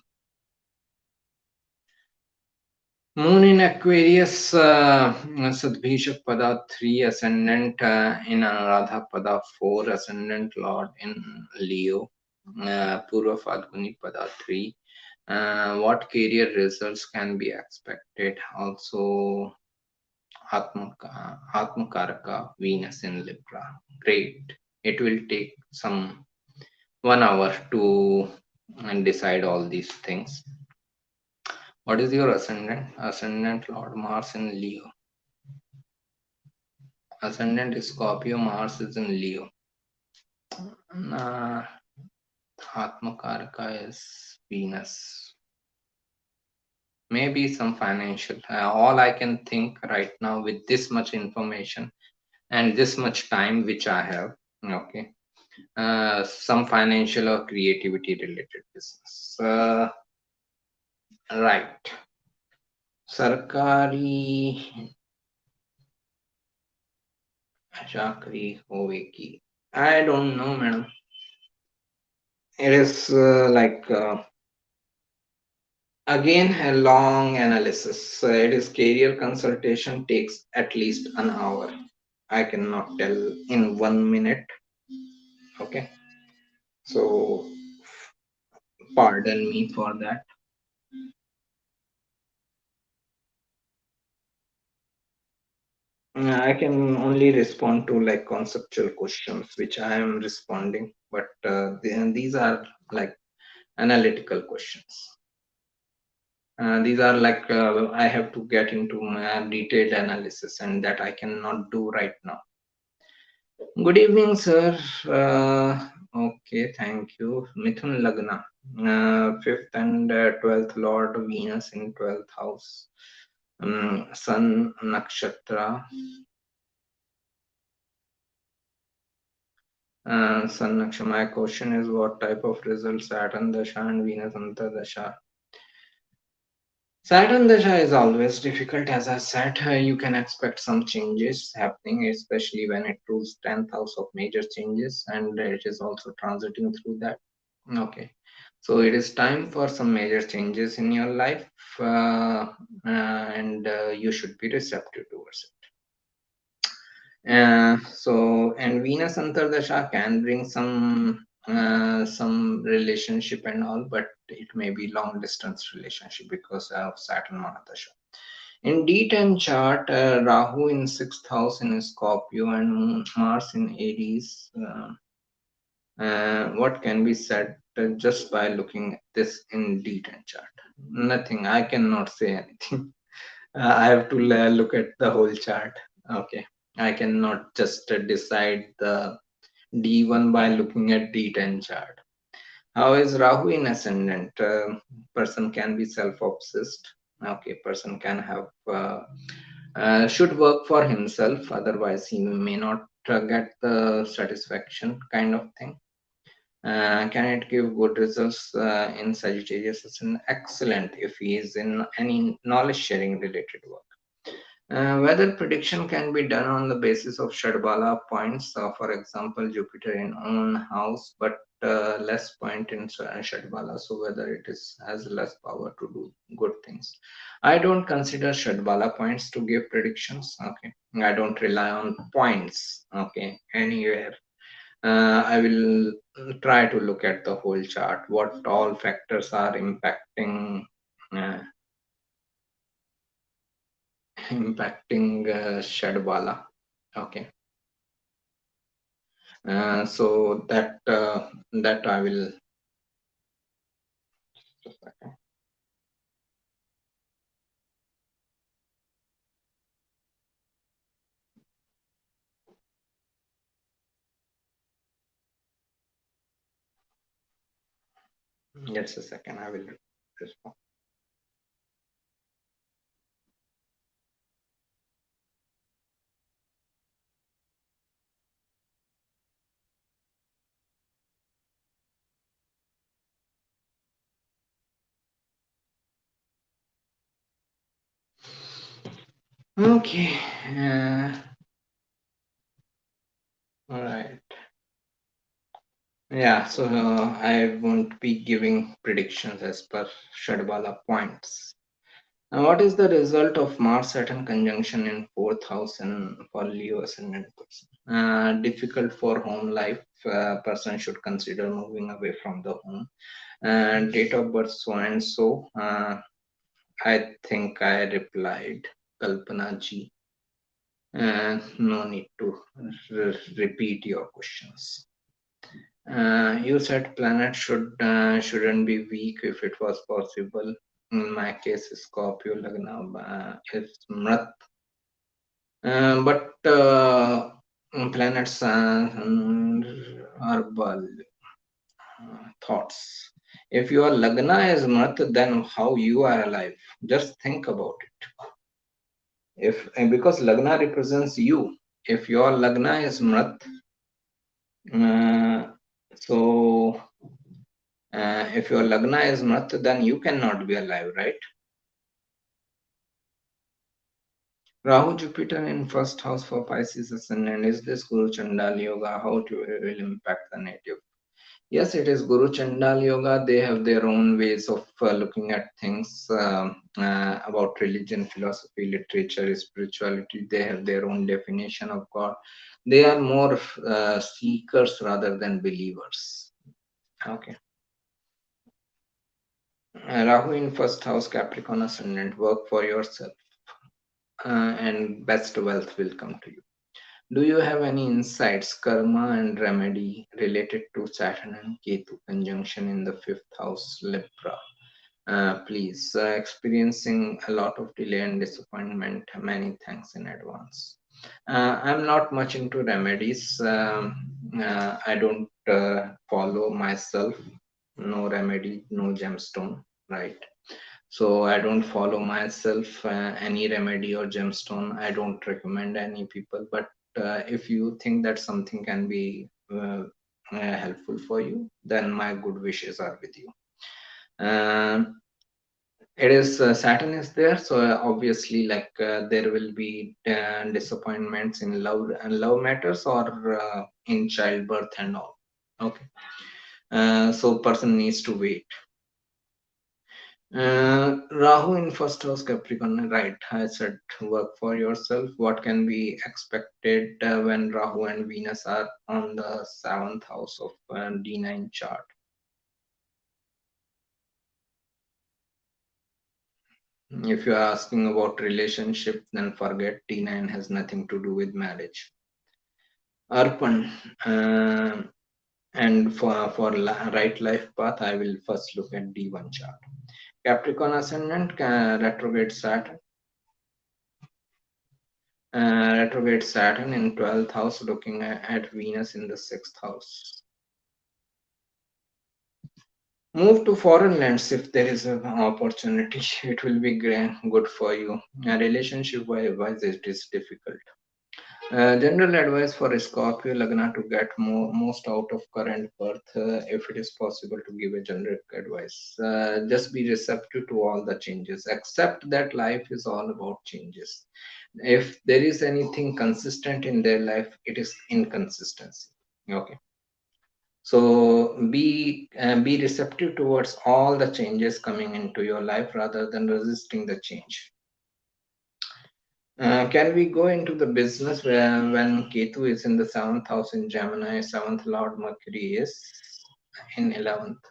Moon in Aquarius, Sadbhishak Pada 3, Ascendant in Anuradha Pada 4, Ascendant Lord in Leo, Purva Falguni Pada 3. What career results can be expected? Also, Atmakaraka, Venus in Libra. Great. It will take some 1 hour to decide all these things. What is your ascendant? Ascendant Lord Mars in Leo. Ascendant is Scorpio, Mars is in Leo. Uh, Atmakaraka is Venus. Maybe some financial. All I can think right now with this much information and this much time which I have. Okay. Some financial or creativity related business. Right. Sarkari Chakri Hoveki. I don't know, madam. It is again a long analysis. It is career consultation takes at least an hour. I cannot tell in 1 minute. Okay, so pardon me for that. I can only respond to like conceptual questions, which I am responding, but these are like analytical questions. These are like I have to get into detailed analysis, and that I cannot do right now. Good evening, sir. Okay, thank you. Mithun Lagna, fifth and 12th Lord Venus in 12th house. Sun Nakshatra. Sun Nakshatra. My question is, what type of results Saturn Dasha and Venus Antardasha? Saturn Dasha is always difficult. As I said, you can expect some changes happening, especially when it rules 10th house of major changes, and it is also transiting through that. Okay, so it is time for some major changes in your life, and you should be receptive towards it. And Venus Antardasha can bring some relationship and all, but it may be long distance relationship because of Saturn Mahadasha. In D10 chart, Rahu in sixth house in Scorpio and Mars in Aries. What can be said just by looking at this in D10 chart? Nothing. I cannot say anything. I have to look at the whole chart. Okay. I cannot just decide the D1 by looking at D10 chart. How is Rahu in ascendant? Person can be self-obsessed. Okay, person can have should work for himself. Otherwise, he may not get the satisfaction kind of thing. Can it give good results in Sagittarius? It's an excellent if he is in any knowledge sharing related work. Weather prediction can be done on the basis of Shadbala points, for example, Jupiter in own house, but less point in Shadbala, so whether it is has less power to do good things. I don't consider Shadbala points to give predictions. Okay, I don't rely on points. Okay, anywhere. I will try to look at the whole chart. What all factors are impacting uh, Shadbala. Okay. So that I will Just a second. Just a second. I will respond. Okay. All right. Yeah. So I won't be giving predictions as per Shadbala points. Now, what is the result of Mars Saturn conjunction in fourth house and for Leo ascendant person? Difficult for home life. Person should consider moving away from the home. And date of birth so and so. I think I replied Kalpana ji. No need to repeat your questions. You said planet shouldn't be weak if it was possible. In my case, Scorpio Lagna is Mrat. But planets are thoughts. If your Lagna is Mrat, then how you are alive? Just think about it. If because Lagna represents you. If your Lagna is Mrat, uh, so if your Lagna is Mrat, then you cannot be alive, right? Rahu Jupiter in first house for Pisces ascendant. Is this Guru Chandal Yoga? How it will impact the native? Yes, it is Guru Chandal Yoga. They have their own ways of looking at things about religion, philosophy, literature, spirituality. They have their own definition of God. They are more seekers rather than believers. Okay. Rahu in first house, Capricorn ascendant. Work for yourself, and best wealth will come to you. Do you have any insights, karma and remedy related to Saturn and Ketu conjunction in the fifth house, Libra? Please, experiencing a lot of delay and disappointment. Many thanks in advance. I'm not much into remedies. I don't follow myself. No remedy, no gemstone, right? So I don't follow myself any remedy or gemstone. I don't recommend any people. But if you think that something can be helpful for you, then my good wishes are with you. It is Saturn is there, so obviously, like there will be disappointments in love matters or in childbirth and all. Okay, so person needs to wait. Rahu in first house Capricorn, right? I said work for yourself. What can be expected when Rahu and Venus are on the seventh house of D9 chart? If you are asking about relationship, then forget. D9 has nothing to do with marriage. Arpan, and for right life path, I will first look at D1 chart. Capricorn ascendant, retrograde Saturn. Retrograde Saturn in 12th house, looking at Venus in the 6th house. Move to foreign lands if there is an opportunity. It will be good for you. Relationship wise, it is difficult. General advice for Scorpio Lagna to get most out of current birth, if it is possible to give a generic advice. Just be receptive to all the changes. Accept that life is all about changes. If there is anything consistent in their life, it is inconsistency. Okay. So be receptive towards all the changes coming into your life rather than resisting the change. Can we go into the business where when Ketu is in the seventh house in Gemini, seventh Lord Mercury is in 11th?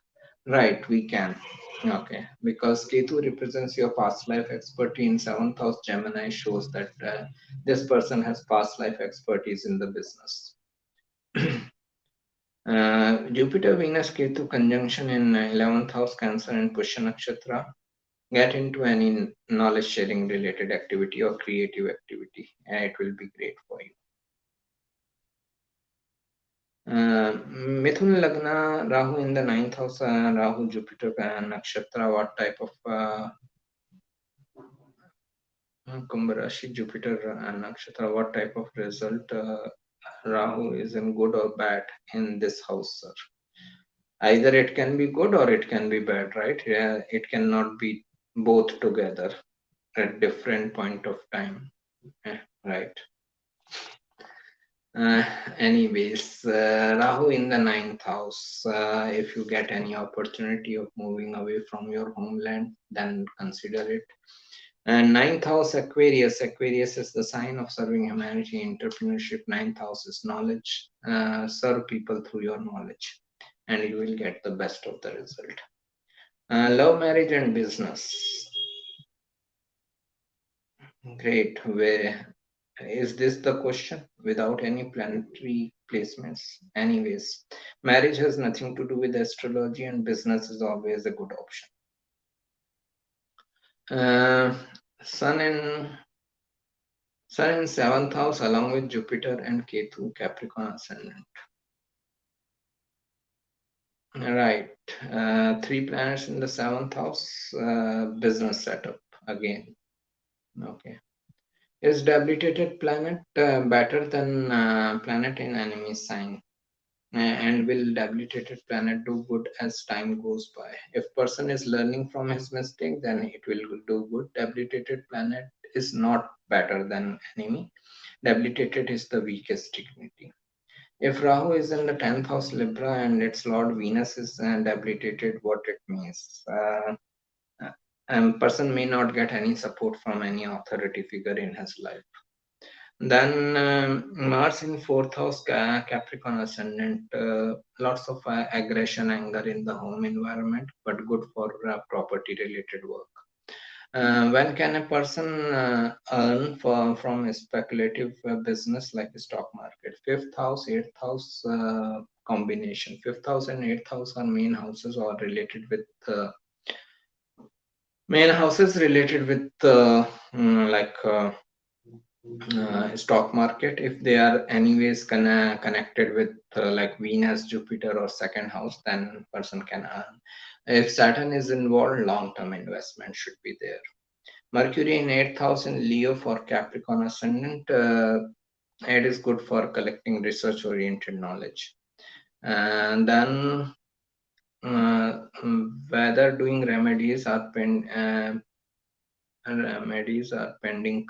Right, we can. Okay, because Ketu represents your past life expertise in seventh house. Gemini shows that this person has past life expertise in the business. Jupiter, Venus, Ketu conjunction in 11th house, Cancer and Pusha Nakshatra. Get into any knowledge sharing related activity or creative activity, and it will be great for you. Mithun Lagna, Rahu in the 9th house, Rahu, Jupiter, and Nakshatra. What type of Kumbh Rashi, Jupiter, and Nakshatra? What type of result Rahu is in good or bad in this house, sir? Either it can be good or it can be bad, right? Yeah, it cannot be both together at different point of time, right? Uh, anyways, Rahu in the 9th house. If you get any opportunity of moving away from your homeland, then consider it. And 9th house, Aquarius. Aquarius is the sign of serving humanity, entrepreneurship. 9th house is knowledge. Serve people through your knowledge, and you will get the best of the result. Love, marriage, and business. Great. Where is this the question? Without any planetary placements. Anyways, marriage has nothing to do with astrology, and business is always a good option. Uh, Sun in 7th house along with Jupiter and Ketu, Capricorn ascendant. Right. Three planets in the 7th house, business setup again. Okay. Is debilitated planet better than planet in enemy sign? And will debilitated planet do good as time goes by? If person is learning from his mistake, then it will do good. Debilitated planet is not better than enemy. Debilitated is the weakest dignity. If Rahu is in the 10th house Libra and its Lord Venus is debilitated, what it means? Person may not get any support from any authority figure in his life. Then Mars in 4th house, Capricorn ascendant, lots of aggression, anger in the home environment, but good for property related work. When can a person earn from a speculative business like the stock market? 5th house, 8th house combination. 5th house and 8th house are main houses or related with like stock market. If they are anyways connected with like Venus, Jupiter, or second house, then person can earn. If Saturn is involved, long-term investment should be there. Mercury in 8th house in Leo for Capricorn ascendant. It is good for collecting research-oriented knowledge. And then whether doing remedies are pending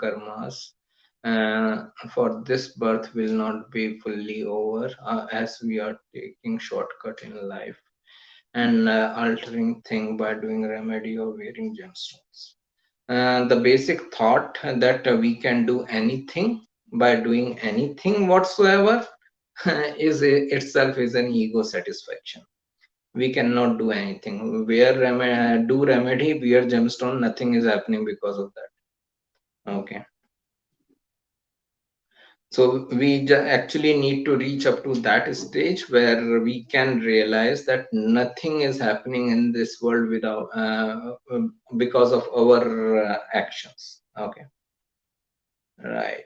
karmas for this birth will not be fully over as we are taking shortcut in life and altering thing by doing remedy or wearing gemstones. The basic thought that we can do anything by doing anything whatsoever is itself is an ego satisfaction. We cannot do anything. Do remedy, wear gemstone, nothing is happening because of that. Okay. So we actually need to reach up to that stage where we can realize that nothing is happening in this world without because of our actions. Okay, right.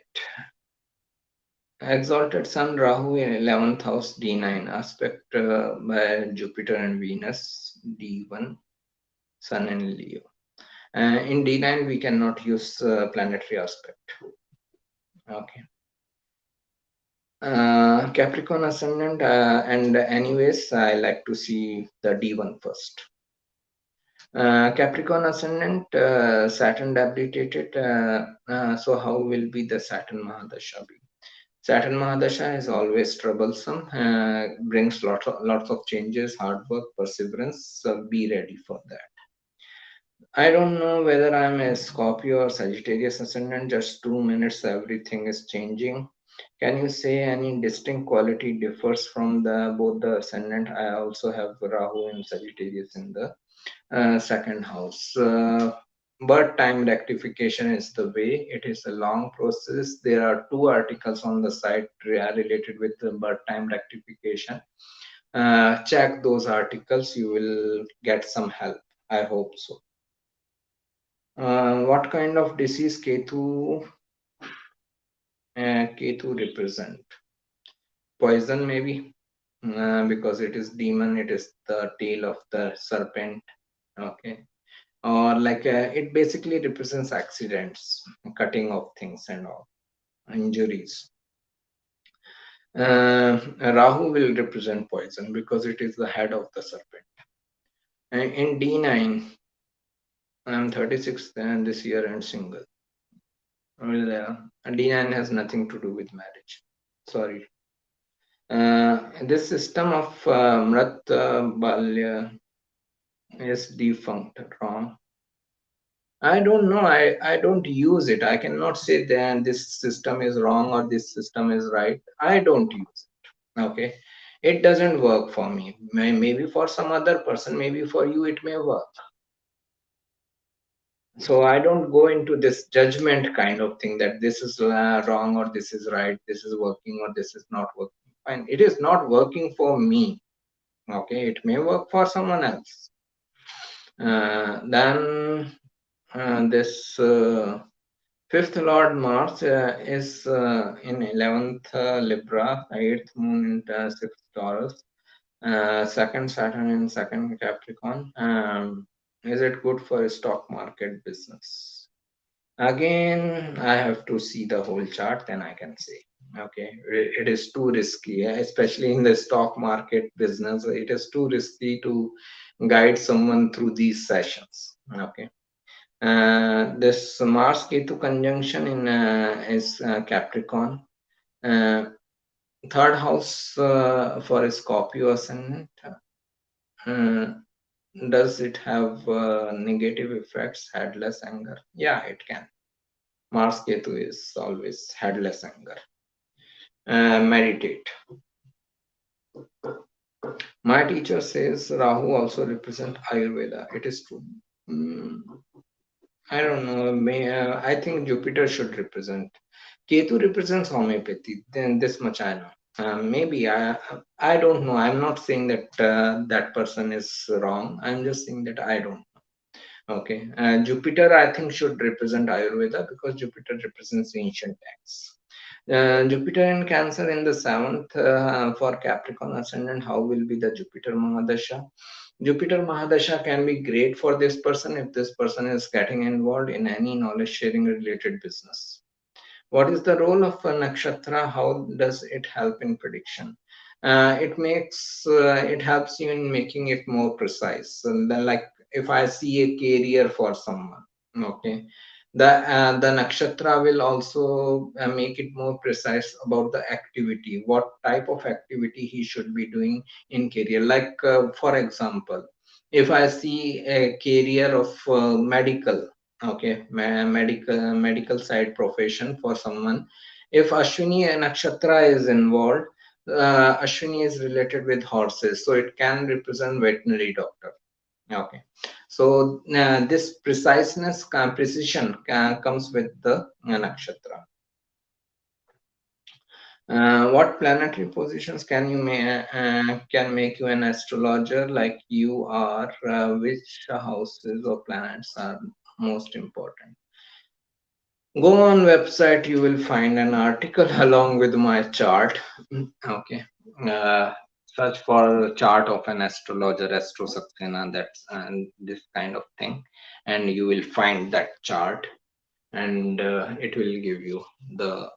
Exalted Sun Rahu in 11th house D9 aspect by Jupiter and Venus D1 Sun and Leo. In D9 we cannot use planetary aspect. Okay. Capricorn ascendant, and anyways, I like to see the D1 first. Capricorn ascendant, Saturn debilitated. So how will be the Saturn Mahadasha be? Saturn Mahadasha is always troublesome, brings lots of changes, hard work, perseverance. So be ready for that. I don't know whether I'm a Scorpio or Sagittarius ascendant. Just 2 minutes, everything is changing. Can you say any distinct quality differs from the both the ascendant? I also have Rahu and Sagittarius in the second house. Birth time rectification is the way. It is a long process. There are two articles on the site related with the birth time rectification. check those articles. You will get some help. I hope so. What kind of disease Ketu represent? Poison maybe, because it is demon. It is the tail of the serpent. Okay, or like it basically represents accidents, cutting of things and all, injuries. Rahu will represent poison because it is the head of the serpent. In D9, I'm 36 and this year and single. Well, D9 has nothing to do with marriage. Sorry. This system of Mrat Balya is defunct, wrong. I don't know. I don't use it. I cannot say that this system is wrong or this system is right. I don't use it. Okay. It doesn't work for me. Maybe for some other person, maybe for you, it may work. So I don't go into this judgment kind of thing that this is wrong or this is right, this is working or this is not working. Fine. It is not working for me. Okay. It may work for someone else. Then this fifth Lord Mars is in 11th Libra, 8th Moon in 6th Taurus, second Saturn in second Capricorn. Is it good for a stock market business? Again, I have to see the whole chart, then I can say. Okay, it is too risky, especially in the stock market business. It is too risky to guide someone through these sessions. Okay. This Mars Ketu conjunction in is Capricorn. Third house for a Scorpio ascendant. Does it have negative effects? Headless anger? Yeah, it can. Mars Ketu is always headless anger. Meditate. My teacher says Rahu also represents Ayurveda. It is true. I don't know. I think Jupiter should represent. Ketu represents homeopathy. Then this much I know. Maybe I don't know. I'm not saying that that person is wrong. I'm just saying that I don't know. Okay. Jupiter I think should represent Ayurveda because Jupiter represents ancient texts. Jupiter in Cancer in the seventh for Capricorn ascendant. How will be the Jupiter Mahadasha? Jupiter Mahadasha can be great for this person if this person is getting involved in any knowledge sharing related business. What is the role of a nakshatra? How does it help in prediction? It helps you in making it more precise. So then, like if I see a career for someone, okay, the nakshatra will also make it more precise about the activity, what type of activity he should be doing in career. Like for example, if I see a career of medical, okay, medical side profession for someone, if Ashwini and Nakshatra is involved, Ashwini is related with horses, so it can represent veterinary doctor. Okay, so this preciseness, precision comes with the nakshatra. What planetary positions can can make you an astrologer like you are? Which houses or planets are most important? Go on website, you will find an article along with my chart. Okay. Search for chart of an astrologer, Astro Saxena, that's and this kind of thing, and you will find that chart, and it will give you the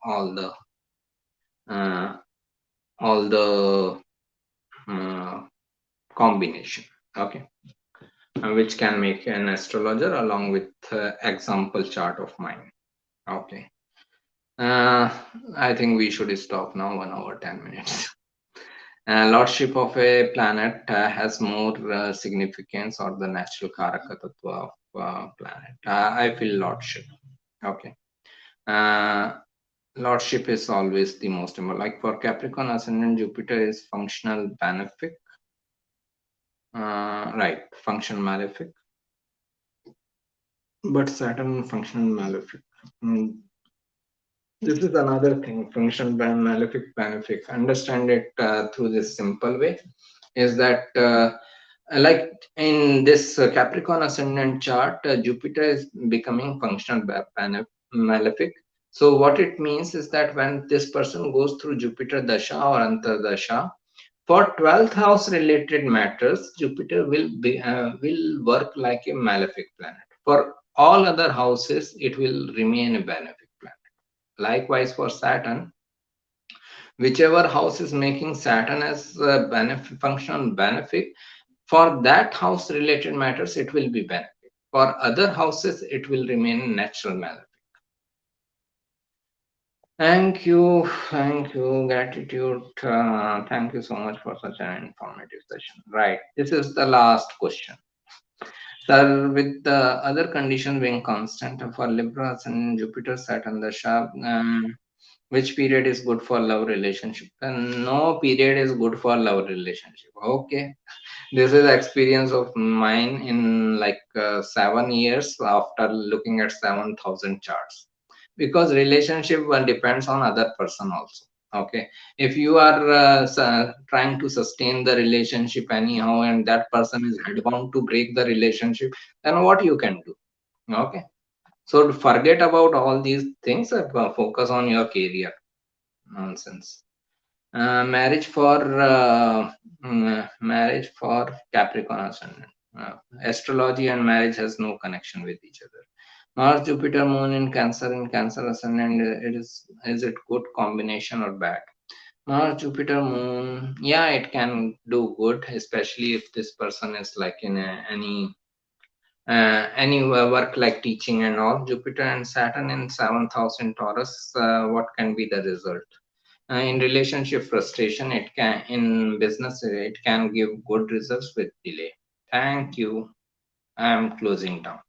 uh, all the combination. Okay, which can make an astrologer along with example chart of mine. Okay. I think we should stop now. 1 hour 10 minutes. Lordship of a planet has more significance or the natural karaka tattva of planet. I feel lordship. Okay. Lordship is always the most important. Like for Capricorn ascendant, Jupiter is functional benefic. Right, functional malefic. But Saturn functional malefic. This is another thing, function malefic benefic. Understand it through this simple way. is that like in this Capricorn ascendant chart, Jupiter is becoming functional malefic. So what it means is that when this person goes through Jupiter dasha or antardasha, for 12th house related matters, Jupiter will work like a malefic planet. For all other houses, it will remain a benefic planet. Likewise for Saturn, whichever house is making Saturn as a functional benefic, for that house related matters, it will be benefic. For other houses, it will remain natural malefic. Thank you, gratitude. Thank you so much for such an informative session. Right, this is the last question. Sir, with the other condition being constant for Libra and Jupiter, Saturn, the sharp, which period is good for love relationship? And no period is good for love relationship. Okay, this is experience of mine in like 7 years after looking at 7,000 charts, because relationship depends on other person also. Okay, if you are trying to sustain the relationship anyhow and that person is headbound to break the relationship, then what you can do? Okay, so forget about all these things, focus on your career. Nonsense. Marriage for Capricorn ascendant. Astrology and marriage has no connection with each other. Mars, Jupiter, Moon in Cancer ascendant. Is it good combination or bad? Mars, Jupiter, Moon. Yeah, it can do good, especially if this person is like in any work like teaching and all. Jupiter and Saturn in 7th house in Taurus. What can be the result? In relationship frustration, it can, in business it can give good results with delay. Thank you. I am closing down.